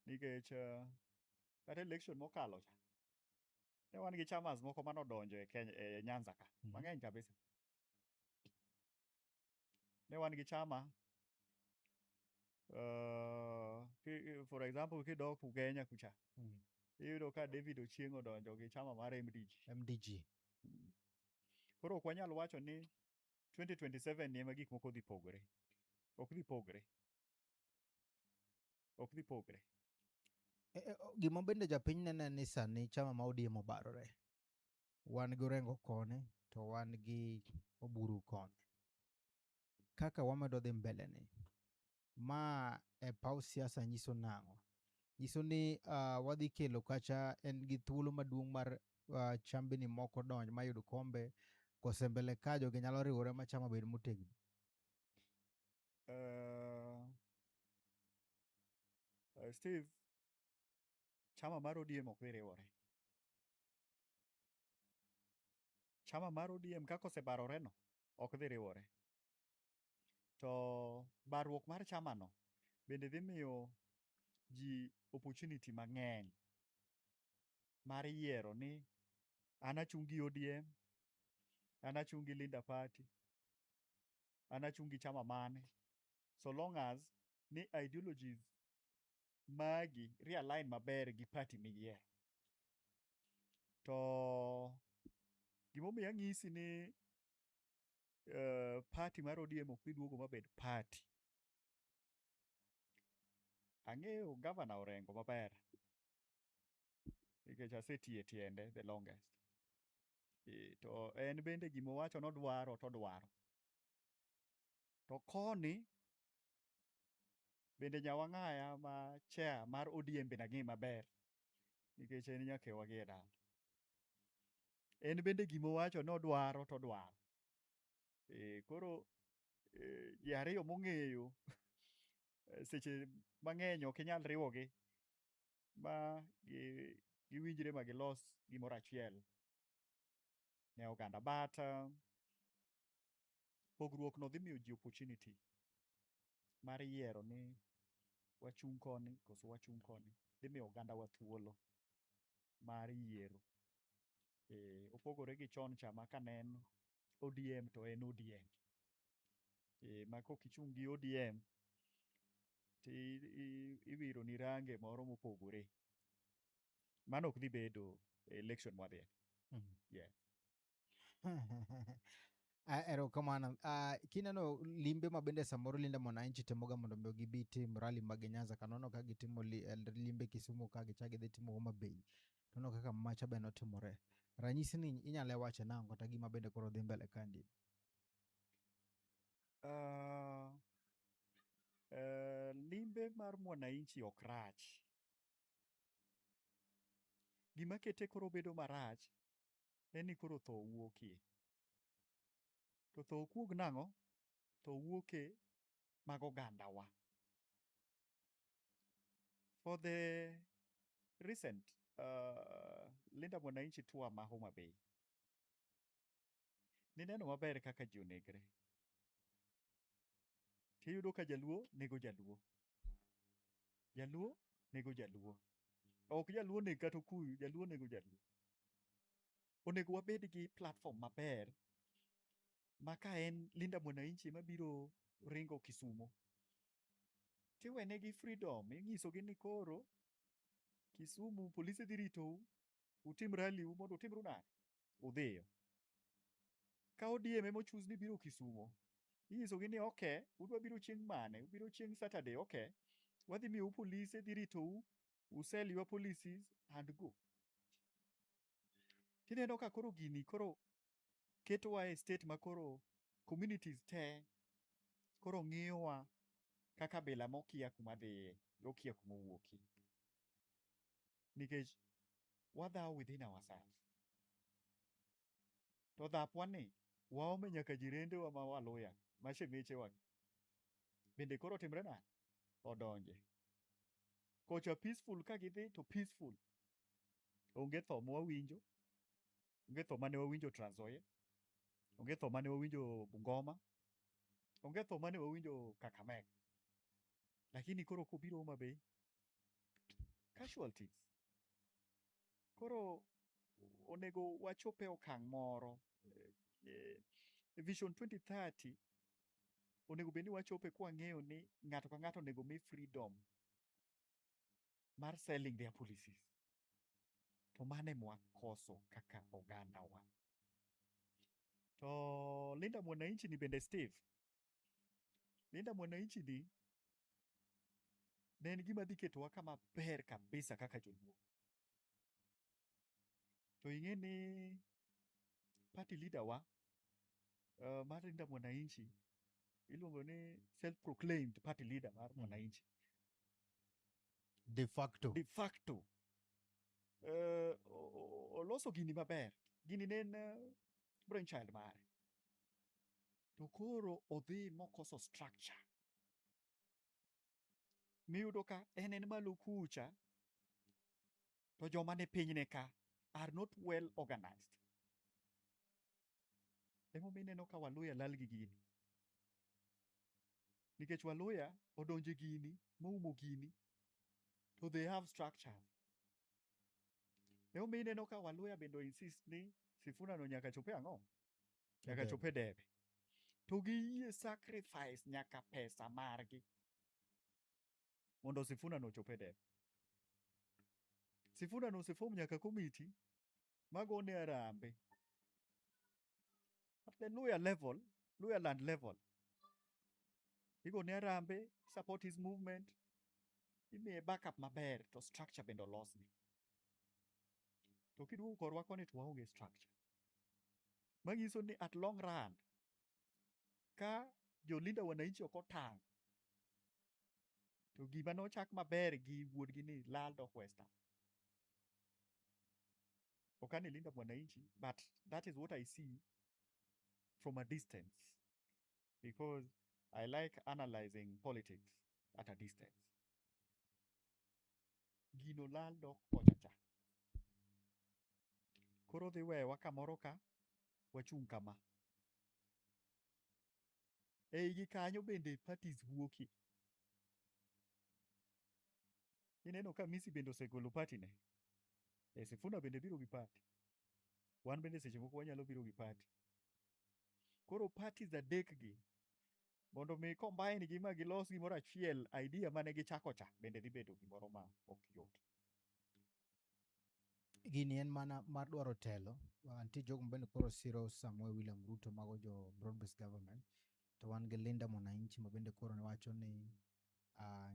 Nikech kata election mokalo cha. Ne wan gi chamas moko manodonjo e Kenya e Nyanza ka. Mang'eny kabisa. Ne wan gi chama for example kidok Ugenya kucha. Iyudo ka David Ochieng odonjo gi chama mar MDG. Koro ok wanyal wacho ni 2027 ni ema gik moko dhi pogore. Ok dhi pogre. Gima bende japiny nene ni sani chama ma ODM obarore. Wan gi Orengo kone to wan gi Oburu kone. Kaka wamedo dhi mbele ni. Ma e paw siasa nyiso nang'o. Nyiso ni wadhi kelo kacha en gi thuolo maduong' mar chambini moko donj mayud kombe kose mbele ka jogi nyalo riwore ma chama bed motegno. Steve, chama mar ODM ok dhi riwore. Chama mar ODM kako osebarore no ok dhi riwore. To barruok mar chama no bende dhi miyo ji opportunity mang'eny mar yiero ni an achungi ODM, an achungi Linda Party, an achungi chama mane. So long as ni ideologies magi realign maber gi party miyiero. To gimomiyo ang'isi ni party mar ODM ok dhi duogo mabed party. Ang'eyo gavana Orengo maber. Nikech asetiye tiende the longest. To en bende gimowacho nodwaro to dwaro. To koni bende nyawang'aya ma chair mar ODM bende ang'e maber. Nikech en nyakewa gi e dala. En bende gimowacho nodwaro to dwaro. Koro ji ariyo mong'eyo seche mang'eny ok inyal riwogi ma giwinjre ma gilos gimoro achiel ne oganda. But pogruok no dhi miyo ji opportunity mar yiero ni wachung' koni koso wachung' koni. Dhi miyo oganda wa thuolo mar yiero. Opogore gi chon cha ma kane en ODM to en ODM. Ma kokichung' gi ODM ti iwiro ni range moro mopogore. Mano ok dhi bedo election mwadhiye. Yeah. Erokamano. Kineno limbe ma bende samoro Linda Mwananchi temoga mondo mi gibi tim rally mag Nyanza kanono ka gitimo limbe Kisumu ka gichagi dhi timo Homa Bay. Tono kaka macha be notimore. Ranyisi ni inyalo wache nang'o kata gima bende koro dhi mbele kandi. Limbe mar Mwananchi ok rach. Gima kete koro bedo marach en ni koro tho wuokie. To tho okuog nang'o? Tho wuoke mag oganda wa. For the recent Linda Mwananchi tour ma Homa Bay. Nineno maber kaka ji onegre. Tiyudo ka jaluo nego jaluo. Jaluo nego jaluo. Ok jaluo neg kata okuyu, jaluo nego jaluo. Onego wabed gi platform maber ma ka en Linda Mwananchi mabiro ringo Kisumo, tiwenegi freedom, ing'isogi ni koro Kisumu polise dhi ritou, utim rally u mondo utimru nade? Udhiyo. Ka ODM ema ochus ni biro Kisumo, ing'isogi ni okay, udwa biro chieng' mane? Ubiro chieng' Saturday, okay. Wadhi miyou polise dhi ritou, sell your policies and go. Tineno ka koro gini koro ketowa e state ma koro communities te koro ng'iyowa kaka bila mokia kuma dhiye, okia kuma owuokie. Nikech wadhaw within ourselves. To dhapwa ni waome nyaka jirendewa ma Waluya, ma shemechewa. Bende koro timre nade? Odonje. Kocha peaceful ka gidhi to peaceful. Onge tho mwawinjo. Onge tho mane wawinjo Trans Nzoia. Onge tho mane wawinjo Bungoma. Onge tho mane wawinjo Kakamega. Lakini koro kobiro Homa Bay, casualties. Koro onego wachope okang' moro. Vision 2030 onego bed ni wachope kwa ng'eyo ni ng'ato ka ng'ato onego mi freedom mar selling their policies. To mane mwakoso kaka oganda wa. To Linda Mwananchi ni bende Steve. Linda Mwananchi ni ne en gima dhi ketowa kama ber kabisa kaka joluo. To ing'e ni party leader wa mar Linda Mwananchi iluongo ni self-proclaimed party leader mar Mwananchi. De facto. De facto. Oloso gini maber. Gini ne en brainchild mare. To koro odhi mokoso structure. Miyudo ka en malo kucha, to joma ne pinyne ka are not well organized. Emomiyo ineno ka Waluya lal gi gini. Nikech Waluya odonje gini, moumo gini, to they have structures. Emomiyo ineno ka Waluya bendo insist ni Sifuna no nyaka chope ang'o? Nyaka chope debe. To giyie sacrifice nyaka pesa margi mondo Sifuna no chope debe. Sifuna no osefom nyaka komiti magone arambe. At the Luya level, Luya land level. Igone arambe, support his movement. Imiye backup maber to structure bendo losni. To kiduogo korwa koni to waonge structure. Manyiso ni at long run, ka jolinda Wananchi ok otang', to gima nochak maber gi wuodgi ni lal dok western. Okani Linda Mwananchi, but that is what I see from a distance. Because I like analyzing politics at a distance. Gino lal dok kochacha. Koro dhi wewa kamoro ka, wachung' kama. Eigi kanyo bende parties wuokie. Ineno ka Misi bende osegolo party ne. Sifuna bende biro gi party. Wan bende seche moko wanyalo biro gi party. Koro parties adek gi, mondo mi combine gi ma gilos gimoro achiel, idea mane gichako cha bende dhi bedo gimoro ma ok yot. Gini en mana mar dwaro telo. Nitie jogo bende koro siro Samuel William Ruto mago jo broad based government. To wan gi Linda Mwananchi ma bende koro wacho ni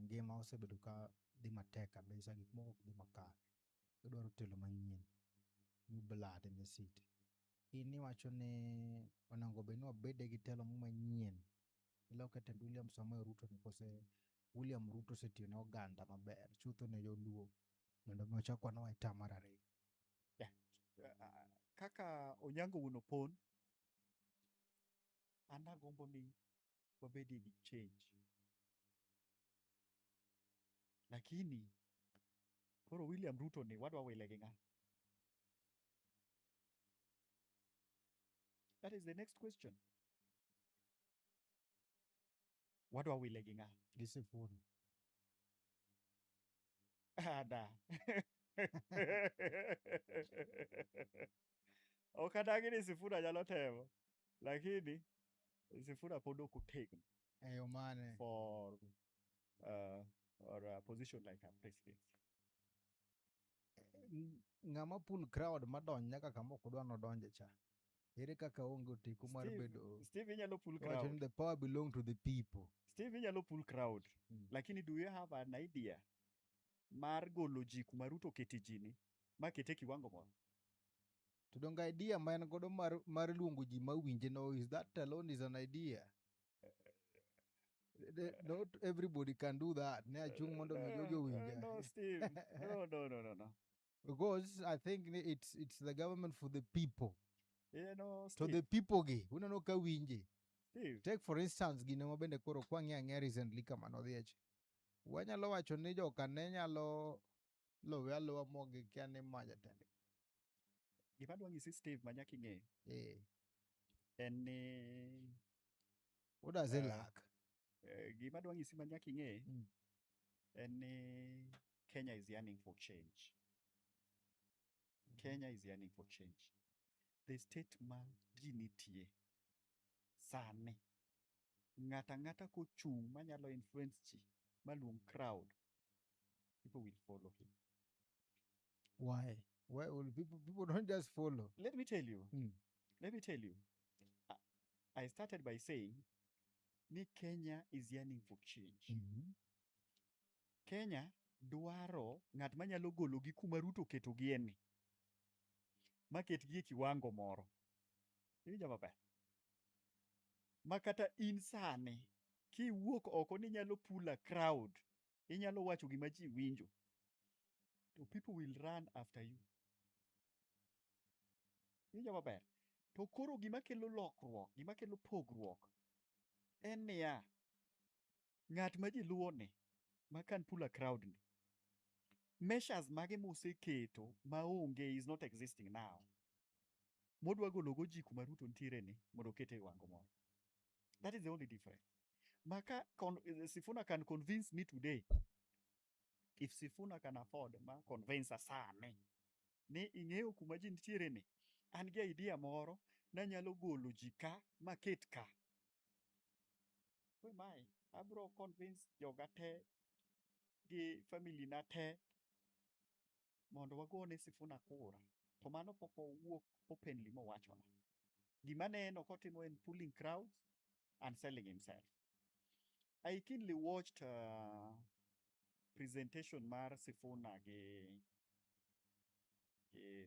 ngima osebedo ka dhi matek kabisa, gik moko ok dhi makare. Gidwaro telo manyien. New blood in the city. In iwacho ni onego bed ni wabede gi telo manyien. Ilo ka tend William Samuel Ruto ni kose William Ruto osetiyo ne oganda maber. Chutho ne joluo. Mondo mi ochak wano e tam mar ariyo. Kaka Onyango Wuon Opon, an agombo ni wabedi gi change. Lakini koro William Ruto ni wadwa wile gi ng'a? That is the next question. What are we lagging at? Gi Sifuna. Ada. Ok adagi ni Sifuna nyalo temo. Lakini Sifuna pod ok otegno Eyo mane. for a position like a presidency. Ng'ama pull crowd madonj nyaka kama ok odwa nodonje cha. Ere kaka onge otiku mar bedo. Steve inyalo pull Wacho crowd. ni the power belong to the people. Steve inyalo pull crowd. Mm. Lakini do you have an idea mar golo ji kuma Ruto okete ji ni ma kete kiwango moro? To donga idea ma en godo mar luongo ji mawinje no, is that alone is an idea. Not everybody can do that. Ne achung mondo mi jogi owinja. No, Steve. No. Because I think it's the government for the people. No, To Steve. the people gi. Uneno ka winje. Steve. Take for instance gine mabende koro kwang'e ang'e recently kama nodhieche. Wanyalo wacho ni joka ne nyalo lowe alowa mogi kia ni maja tende. Gima dwa ng'isi Steve ma nyaka ing'e en ni What does it Uh, lack? gima dwa ng'isi ma nyaka ing'e Mm. en ni Kenya is yearning for change. Kenya is yearning for change. The state ma ji nitie sani, ng'ata ng'ata kochung' manyalo influence ji maluong crowd, people will follow him. Why? Why will people don't just follow? Let me tell you. Mm. I started by saying ni Kenya is yearning for change. Mm-hmm. Kenya dwaro ng'at manyalo gologi kuma Ruto oketogie ni maketgi e kiwango moro. Iwinjo maber? Ma kata in sani kiwuok oko ni inyalo pull a crowd, inyalo wacho gima ji winjo, to people will run after you. Iwinjo maber? To koro gima kelo lokruok, gima kelo pogruok en niya, ng'at ma ji luwo ni ma kan pull a crowd ni, measures mage moseketo maonge is not existing now. Modwa gologo ji kuma Ruto ntiere ni mondo okete wango moro. That is the only difference. Maka Sifuna can convince me today. If Sifuna can afford ma convince asane ni ing'eyo kuma ji ntiere ni, an gi idea moro nanyalo golo ji ka maket ka. Mai, abro convince joga te gi family na te mondo wagone Sifuna kura. To mano pok owuok openly mowachona. Gima neno kotimo en pulling crowds and selling himself. I keenly watched presentation mar Sifuna gi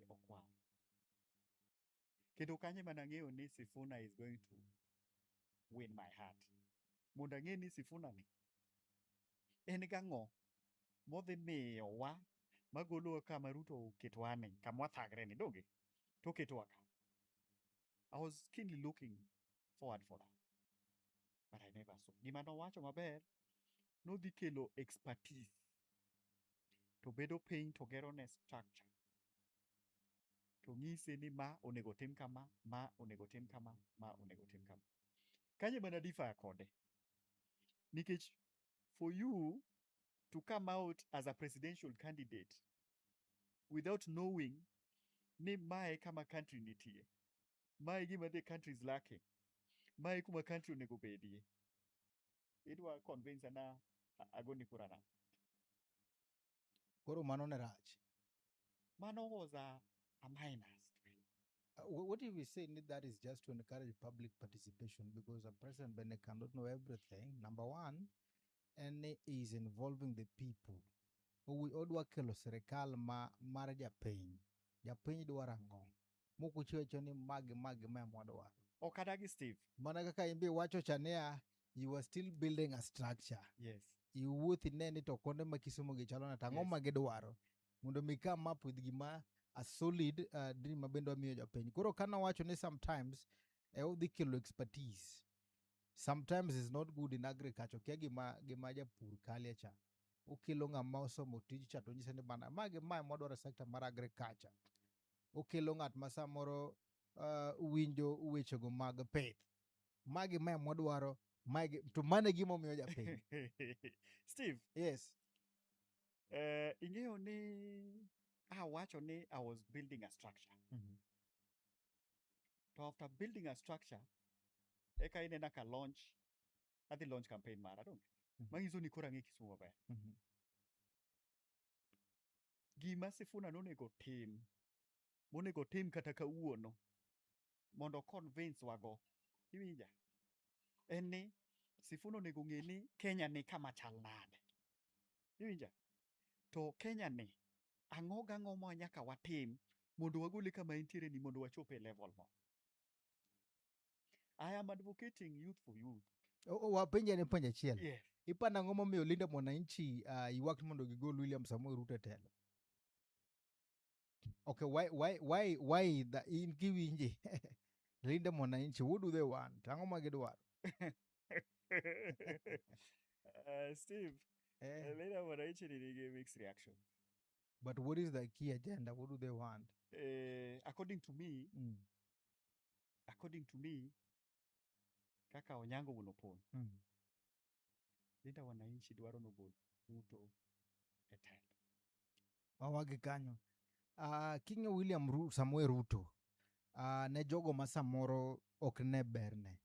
Okwara. Kendo kanye mana ng'eyo ni Sifuna is going to win my heart. Mondo ang'e ni Sifuna ni en gang'o modhi miyowa magolo kama Ruto oketowa ni, kama wathagre ni donge to oketowa ka. I was keenly looking forward for that, but I never saw. Gima nowacho maber, nodhi kelo expertise to bedo piny to gero ne structure to ng'ise ni ma onego tim kama, ma onego tim kama, ma onego tim kama. Kanye mana differ kode, nikech for you to come out as a presidential candidate without knowing ni mae kama country nitie, mae gima the country is lacking, mae kuma country onego bedie, idwa convince na agoni kura na. Koro mano ne rach. Mano was a minus to me. What if we say that is just to encourage public participation, because a president Bene cannot know everything? Number one, and is involving the people. We odwa kelo serikal mar japiny. Japiny dwaro ang'o? Moko chiwacho ni magi ma mwadwaro. Okadagi Steve. Mana kaka imbe wacho chania, you are still building a structure. Yes. Iwuothi neni to konde ma Kisumu gi chalo na tang'o Yes. ma gidwaro. Mondo mi come up with gima a solid dream mabendo miyo japiny. Koro kana wacho ni sometimes odhi kelo expertise. Sometimes it's not good in agriculture. Kia gima japur kalie cha. Okelo ng'ama osomo tij cha to nyise ni bana magi ma mwadwaro sekta mar agriculture. Okelo ng'at ma samoro winjo wechego mag pith. Magi ma mwadwaro, magi to mane gima omiyo japiny. Steve, Yes. ing'eyo ni awacho ni I was building a structure. To after building a structure, eka inena ka adhi launch campaign mara dong. Manyiso ni koro ang'e Kisumu maber. Gima Sifuna nonego tim kata kawuono mondo convince wago, iwinja, en ni Sifuna onego ng'e ni Kenya ni kama chal nade, iwinja, to Kenya ni ang'o gang'o ma nyaka watim mondo wagole kama entiere ni mondo wachope e level mo. I am advocating youth for youth. Wapenje ne penjo achiel. Yes. Ipanda ang'o momiyo Linda Mwananchi ywak mondo gigol William Samoei Ruto e telo? Okay, why in kiwinji Linda Mwananchi, what do they want? Ang'o ma gidwaro? Steve, Linda Mwananchi nigi mixed reaction. But what is the key agenda? What do they want? According to me, kaka Onyango Monopon, Linda Mwananchi dwaro nogol Ruto e telo. Wawagi kanyo. King'e William Samoei Ruto, ne jogo ma samoro ok ne berne.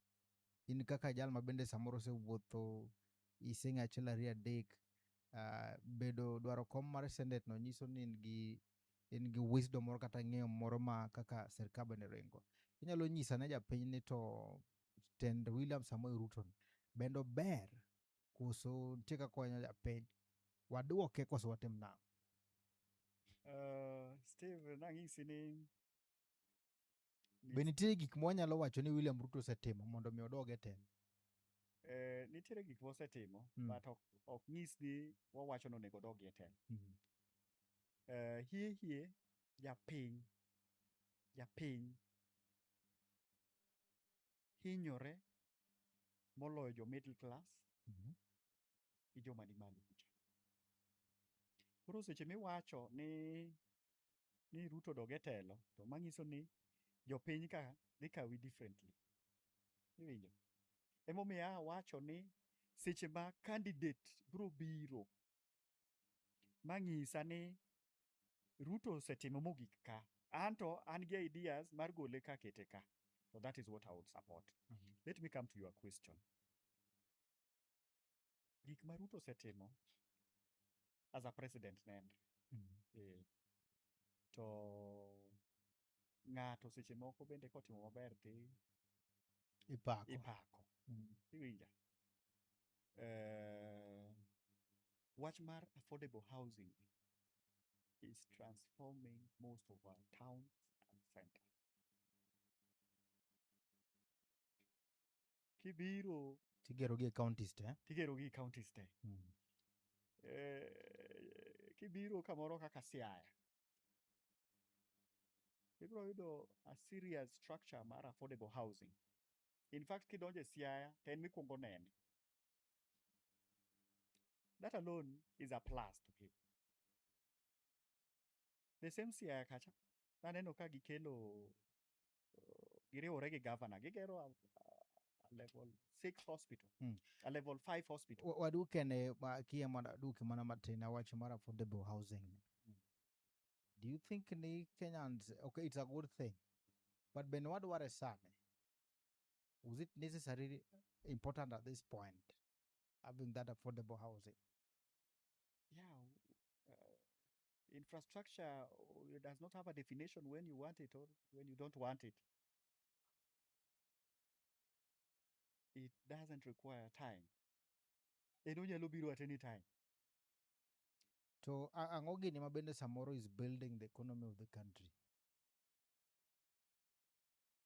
In kaka jal ma bende samoro osewuotho iseng'e achiel ariyo adek, bedo dwaro kom mar Senate no nyiso ni in gi wisdom moro kata ng'eyo moro ma kaka sirkal bende ringo. Inyalo nyisa ne japiny ni to tend William Samoei Ruto bendo ber koso nitie kaka wanyo japiny, waduoke koso watim nang'o? Steve, nang'isi ni be nitie gik ma wanyalo wacho ni William Ruto osetimo mondo mi odog e telo? Nitiere gik mosetimo, but ok nyis ni wawacho ni onego odog e telo. Hie japiny hinyore moloyo jo middle class gi joma ni malo kucha. Koro seche miwacho ni Ruto dog e telo, to manyiso ni jopiny ka dhi kawi differently, iwinjo. Emomiyo awacho ni seche ma candidate biro biro mang'isa ni Ruto osetimo mogik ka, anto an gi ideas mar gole ka kete ka, so that is what I would support. Let me come to your question. Gik ma Ruto osetimo as a president nende. To ng'ato seche moko bende kotimo maber ti Ipako. Iwinja. Wach mar affordable housing is transforming most of our towns and centers. Kibiro Tigero gi counties te. Kibiro kamoro kaka Siaya, ibiro yudo a serious structure mar affordable housing. In fact, kidonjo e Siaya, to en mikuongo nene. That alone is a plus to him. The same Siaya kacha, naneno ka gikelo, giriwore gi governor, gigero a level 6 hospital, a level 5 hospital. Waduke ne kia duke mana matin awacho mar affordable housing. Do you think ni Kenyans, okay, it's a good thing, but ben wadware sane? Was it necessarily important at this point, having that affordable housing? Yeah, infrastructure does not have a definition when you want it or when you don't want it. It doesn't require time. Onyalo biro at any time. So ang'o gini ma bende samoro is building the economy of the country?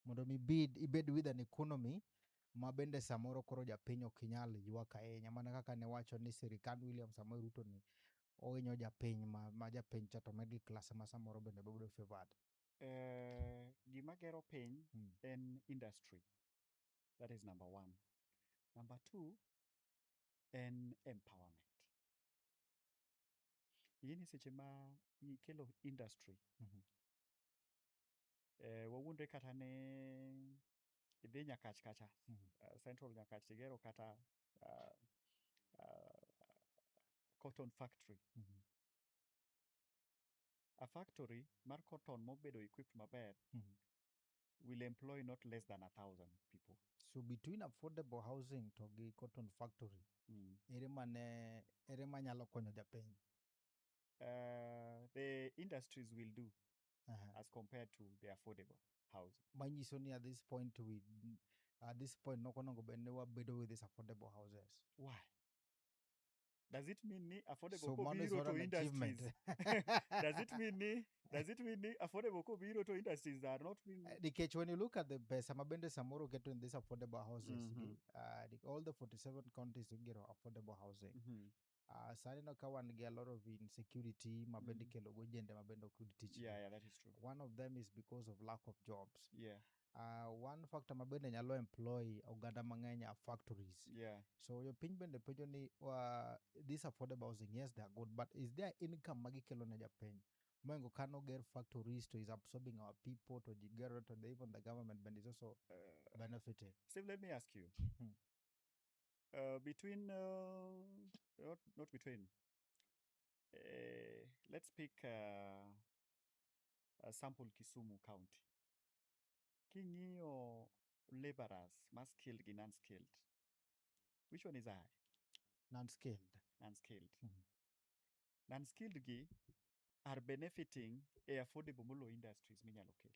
Mondo mi ibed with an economy ma bende samoro koro japiny ok nyal ywak ahinya, mana kaka ne wacho ni sirikand William Samoei Ruto ni ohinyo japiny ma japiny cha to middle class ma samoro bende bedo favored. Gima gero piny en industry. That is number one. Number two, en empowerment. Yini seche ma ikelo industry, Wawuondre kata ne idhi Nyakach kacha, Central Nyakach tigero kata cotton factory. A factory mar cotton mobedo equipped maber will employ not less than 1,000 people. So between affordable housing to gi cotton factory, ere manyalo konyo japiny? The industries will do as compared to the affordable housing. Manyiso ni at this point nokonego bed ni wabedo with these affordable houses. Why? Does it mean ni affordable So mano is kobiro not to an industries? achievement. Does it mean ni affordable kobiro to industries are not being... Nikech when you look at the pesa mabende samoro geto in these affordable houses, all the 47 counties get affordable housing. Sani no ka wan gi a lot of insecurity mabende kelo go jende mabende ok yud tich. Yeah, that is true. One of them is because of lack of jobs. Yeah. One factor mabende nyalo employ oganda mang'eny are factories. Yeah. So your piny bende penjo ni this affordable housing, yes, they are good, but is there income magikelo ne japiny? Moingo kano get factories to is absorbing our people to jigero to even the government bend is also benefiting. Steve, let me ask you. Between not between. Let's pick a sample Kisumu County. King'iyo laborers, skilled and unskilled. Which one is high? Non-skilled. Non-skilled. Non-skilled gi are benefiting a affordable molo industries minyalo kel.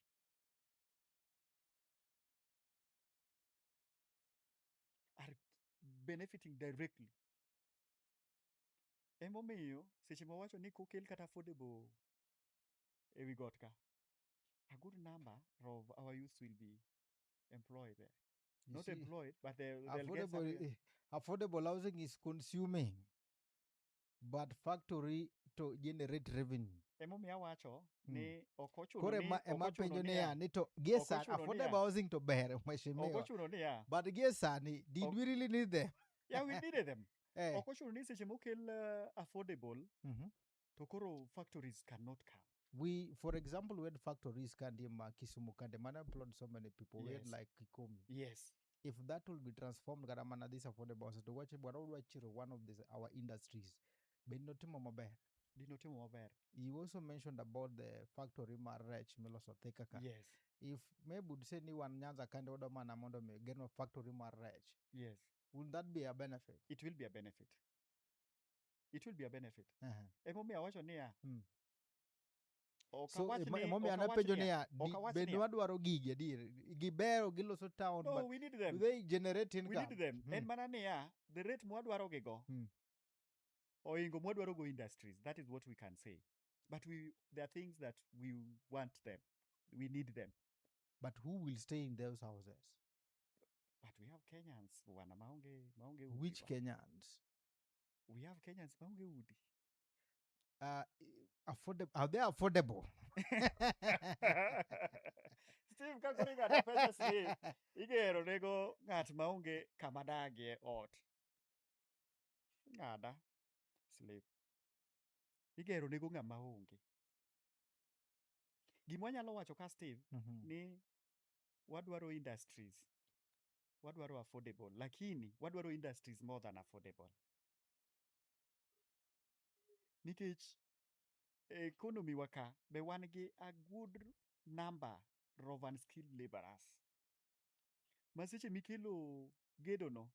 Are benefiting directly. Emomiyo seche mawacho ni kokel kata affordable ewi got ka, a good number of our youth will be employed there. Not employed, but they'll get something. Affordable housing is consuming, but factory to generate revenue. Emomiyo awacho ni okochuno Kore ni ema penjo ni ya ni to giesa affordable housing to ber mheshimiwa. Okochuno ni ya. But giesa ni did we really need them? Yeah, we needed them. Okochuno ni seche mokel affordable to koro factories cannot come. We, for example, we had factories Kandima, Kisumu, Kandemana employed so many people. We had like Kikomi. Yes. If that will be transformed, Garamana, this affordable housing to watch one of these our industries. Benotimo Maber. You also mentioned about the factory Marech Melosoteka. Yes. If maybe would say ni one Nyanza kind of man amondo me get no factory Marech. Yes. Would that be a benefit? It will be a benefit. It will be a benefit. Emomi awacho niya. So emomi anapenjo niya benwadwaro gige dir gibero giloso town. No, but we need them. Do they generate income? We need them. And mana niya the rate mwadwaro gigo. Oingo mwadwaro go industries. That is what we can say. But there are things that we want them. We need them. But who will stay in those houses? But we have Kenyans. Which Kenyans? We have Kenyans maonge udi. Affordable. Are they affordable? Steve, kakuri ng'ata pesa Steve. Igero nego ng'at maonge kamadagie ot. Ng'ada. Slip. Igero nego ng'ama onge. Gima nyalo wacho ka Steve ni wadwaro industries. Wadwaro affordable. Lakini wadwaro industries more than affordable. Nikech economy waka be wan gi a good number of unskilled laborers. Masiche mikelo gedo no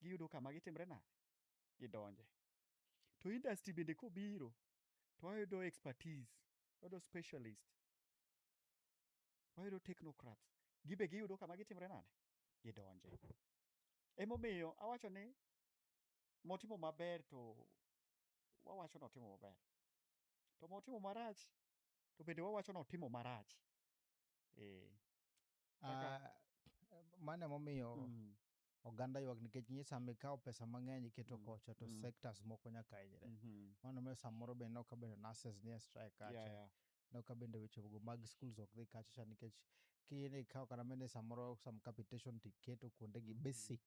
giyudo kama gitimre nade gidonje. To industry bende kobiro to wayudo expertise, wayudo specialist, wayudo technocrats. Gibe giyudo kama gitimre nade gidonje. Emomiyo awacho ni motimo maber to wawacho notimo maber. To motimo marach to bende wawacho notimo marach. Mane momiyo oganda ywak nikech nyisa mikao pesa mang'eny iketo kocha to sectors moko nyaka hinyre. Mano me samoro bende ok bende nurses nie strike kacha. no ka bende weche go mag schools ok dhi kacha cha nikech kine ikawo kata mene samoro some capitation tiketo kuonde gi basic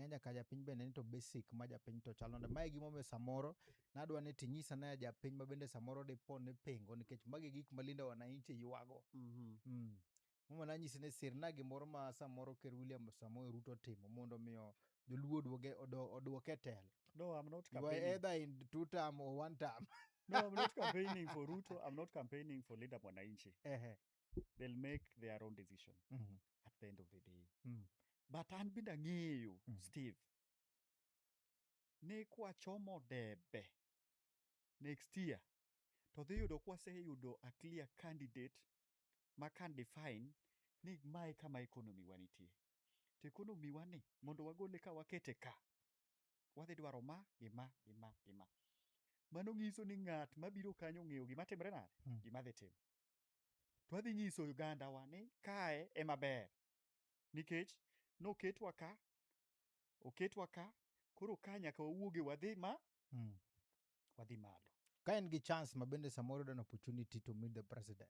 nyaka japiny bende ni to basic ma japiny to chalo nade. Mae gimomiyo samoro nadwa ni tinyisa ne japiny ma bende samoro dipo ni pingo nikech magi gik ma linda wananchi ywago. Mama nanyisi ni sirna gimoro ma samoro Ker William Samoei Ruto timo mondo miyo joluo oduoke telo. No, I'm not You are campaigning. either in 2 term or 1 term. No, I'm not campaigning for Ruto. I'm not campaigning for Linda Mwananchi. Ehe. They'll make their own decision Mhm. at the end of the day. Mm. But an bende ang'eyo, Mhm. Steve, ni kwachomo debe next year, to dhi yudo kwaseyudo a clear candidate ma can define ni mae kama economy wa nitie. To economy wa ni, mondo wagole ka wakete ka, wadhi dwaro ma, gima. Mano ng'iso ni ng'at mabiro kanyo ng'eyo gima timre nade, gima dhi timo. To wadhi nyiso Uganda wa ni kae ema ber. Nikech noketwa ka, koro ka nyaka wawuoge wadhi malo. Ka in gi chance ma bende samoro an opportunity to meet the president,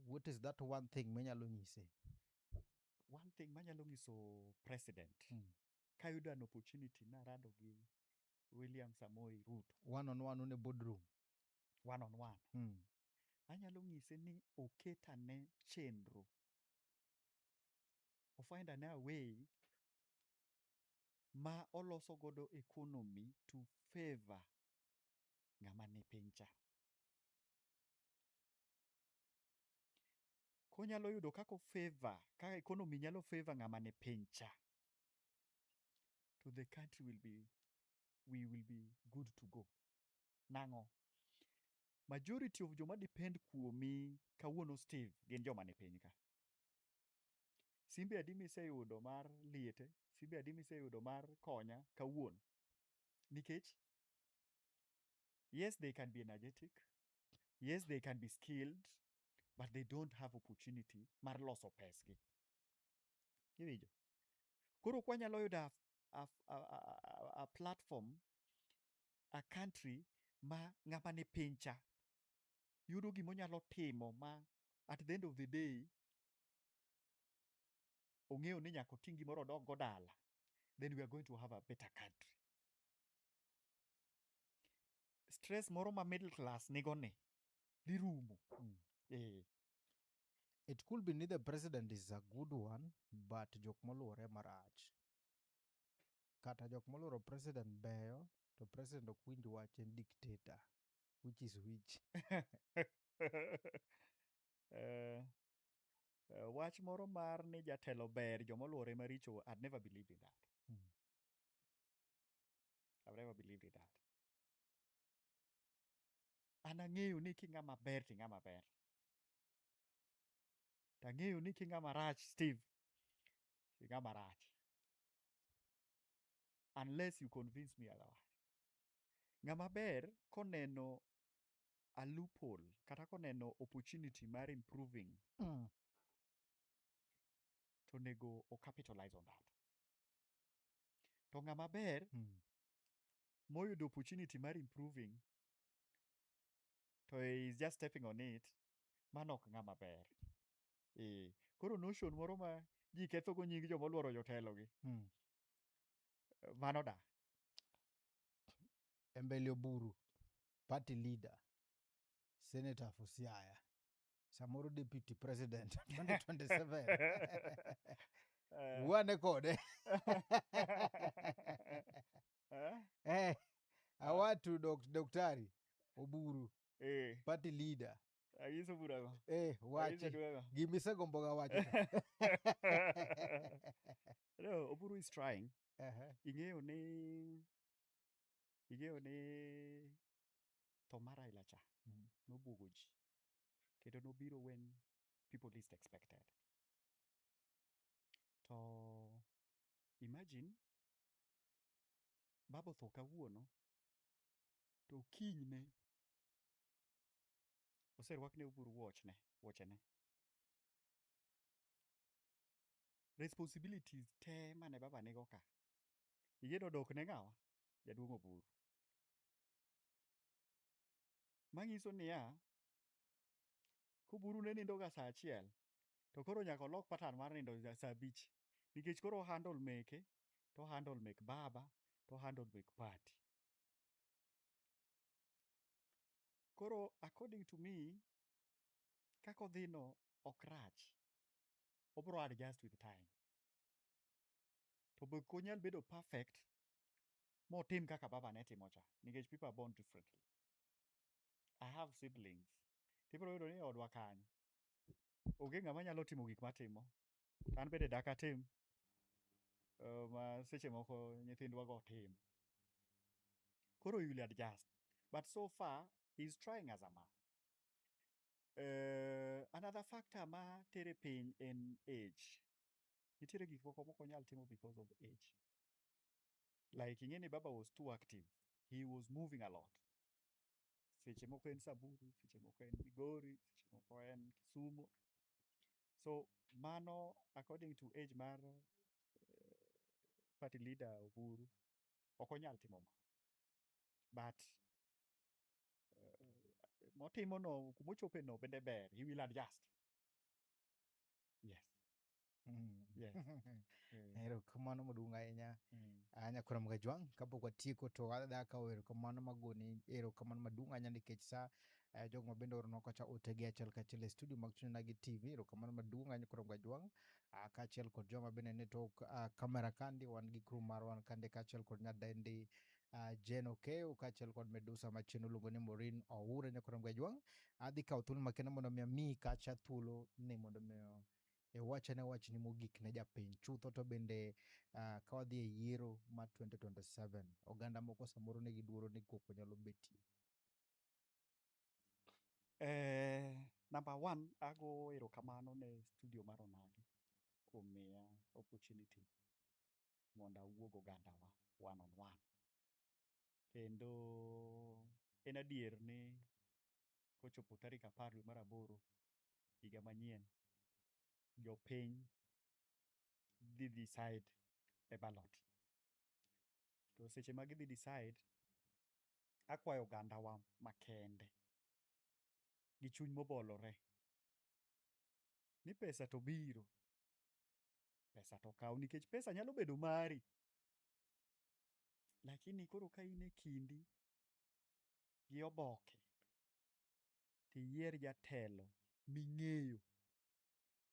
what is that one thing minyalo nyise? One thing manyalo nyiso president, kayudo an opportunity narado gi William Samoei Ruto, One on one une boardroom. one on one, anyalo nyise ni oketane chenro, ofind ane a way ma oloso godo economy to favor ng'ama ni piny cha. Konyalo yudo kaka economy nyalo favor ng'ama ni piny cha, to the country we will be good to go. Nang'o? Majority of joma depend kuomi kawuono Steve gin joma ni piny ka. Simbe adi miseyudo mar liete, simbe adi miseyudo mar konya kawuono. Nikech, yes, they can be energetic, yes, they can be skilled, but they don't have opportunity mar loso pesgi. Iwinjo? Koro kwanyalo yudo a platform, a country ma ng'ama ni piny cha yudo gimonyalo timo ma at the end of the day ong'eyo ni nyaka oting' gimoro odog go dala, then we are going to have a better country. Stress moro ma middle class nigo ni dhi rumo. It could be ni the president is a good one, but jok moluore marach. Kata jok moluoro president beyo, to president ok winj wach en dictator. Which is which? Wach moro mar ni jatelo ber jomoluore maricho, I'd never believed in that. I've never believed in that. An ang'eyo ni king'ama ber ting'ama ber. Tang'eyo ni king'ama rach, Steve, ting'ama rach. Unless you convince me otherwise. Ng'ama ber koneno a loophole kata koneno opportunity mar improving, to nego o capitalize on that. To ng'ama ber moyudo opportunity mar improving to is just stepping on it, mano ok ng'ama ber. Koro notion moro ma ji ketho go nying jomoluoro jotelo gi, mano da. Embele Oburu, party leader, senator for Siaya, samoro deputy president 2027. Wane kode. Awatu Daktari Oburu, party leader. Ayiso burago. Wachi. Gimisegomboga wacho. No, Oburu is trying. Ing'eyo ni Tomara Ilacha nobuogo ji. Kendo nobiro when people least expected. To imagine baba otho kawuono, to kinyne oserwakne Oburu wuochene. Responsibilities te mane baba nigo ka, igeno dok ne ng'awa? Jaduong' Oburu. Mang'iso niya, Buru ne nindo ga saa achiel, to koro nyaka olok pattern mar nindo saa 5, nikech koro handle meke, to handle mek baba, to handle mek party. Koro according to me, kaka odhino ok rach, obro adjust with time. To be konyal bedo perfect motim kaka baba ne timo cha, nikech people are born differently. I have siblings. Tibro yudo ni odwa kanyo onge ng'ama nyalo timo gik matimo. An bende dak atim ma seche moko nyithindwa go tim. Koro you will adjust. But so far, he's trying as a man. Another factor ma tere piny en age. Nitiere gik moko moko nyal timo because of age. Like ingeni baba was too active. He was moving a lot. Seche moko en Samburu, seche moko en Migori, seche moko en Kisumu. So mano according to age mar party leader Oburu, okonyal timo ma. But motimo no, kumochope no bende ber, he will adjust. Yes. Yes. Erokamano maduong' ahinya. Nyakwar Gajwang', kapok watieko to adwa kawo erokamano magoni erokamano maduong' ahinya nikech sa jogo ma bende oronwa kocha otegi achiel kachiel e studio mag Chuny Nagi TV. Erokamano maduong' ahinya Nyakwar Gajwang', kaachiel kod joma bende ne tok kamera kandi, wan gi crew marwan kande kaachiel kod nyadendi Jane Okeo kaachiel kod Medusa machielo luongo ni Maureen Oure. Nyakwar Gajwang', adhi kawo thuolo makende mondo mi amiyi kacha thuolo ni mondo mi wachne wachni mogik ne japiny chutho. To bende ka wadhi e yiero ma 2027, oganda moko samoro negi luoro ni koko nyalo betie. Number one, ago erokamano ne studio mar Onagi kuom miya opportunity mondo awuo gi ogandawa one on one. Kendo en adier ni kochopo tarik 10 dwe mar 8 higa manyien, jopiny dhi decide e ballot. To seche ma gidhi decide, akwayo ogandawa makende gi chuny mobolore ni pesa to biro, pesa to kaw, nikech pesa nyalo bedo mari, lakini koro ka in e kindi gi oboke, tiyier jatelo ming'eyo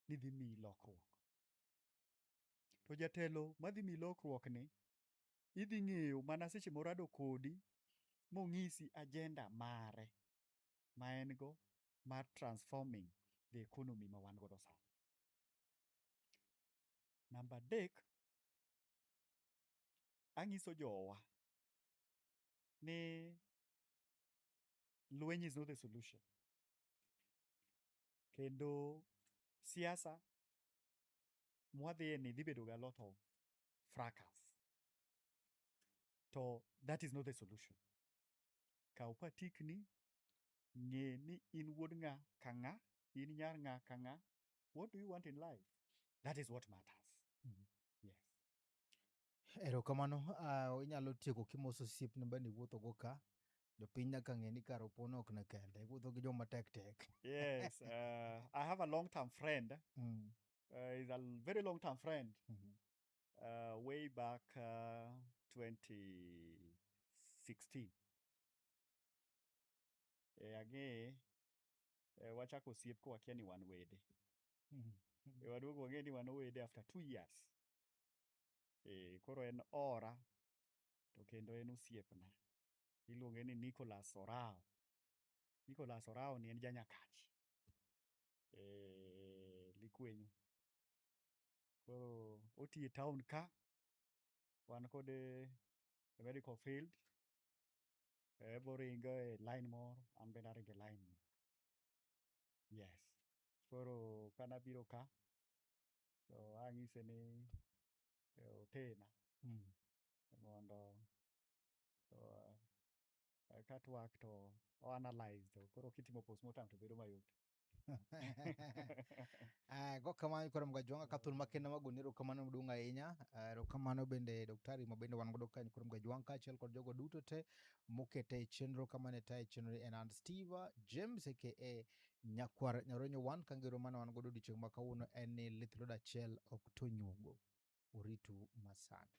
ni dhi miyi lokruok. To jatelo madhi miyi lokruok ni, idhi ng'eyo mana seche morado kodi mong'isi agenda mare ma en go mar transforming the economy ma wan godo sani. Number 3, ang'iso jowa ni lweny is not the solution. Kendo siasa mwadhiye ni dhi bedo ga lot of fracas. To that is not the solution. Kaw patikni, ng'e ni in wuod ng'a ka ng'a, in nyar ng'a ka ng'a. What do you want in life? That is what matters. Yes. Erokamano. Inyalo tieko kimoso osiepni bende iwuotho go ka. Jopiny nyaka ng'e ni kar opono ok ne kende, iwuotho gi joma tek tek. Yes. I have a long-term friend. He's a very long-term friend. Way back 2016. Ang'e wachako osiep ko wakia ni wan wede. Waduogo wang'e ni wan wede after 2 years. Koro en ora, to kendo en osiepna. Iluonge ni Nicholas Orao. Nicholas Orao ni en janyakach. Likwenyo. Koro oti e town ka. Wan kode e medical field. Boringo e line moro, an bende aringo e line moro. Yes. Koro kanabiro ka, to ang'ise ni otena mondo katwak to o-analyze, to koro kitimo postmortem to bedo mayot. Gokamano Nyakwar Gajwang', ka thuolo makende magoni erokamano maduong' ahinya. Erokamano bende daktari ma bende wan godo ka Nyakwar Gajwang' kaachiel kod jogo duto te mokete e chenro kama ne tayo chenro en Steve James aka nyakwar nyaronyo 1 kangero mana wan godo odiochieng' ma kawuono en ni lith lwedo achiel ok to nyugo. Uritu masani.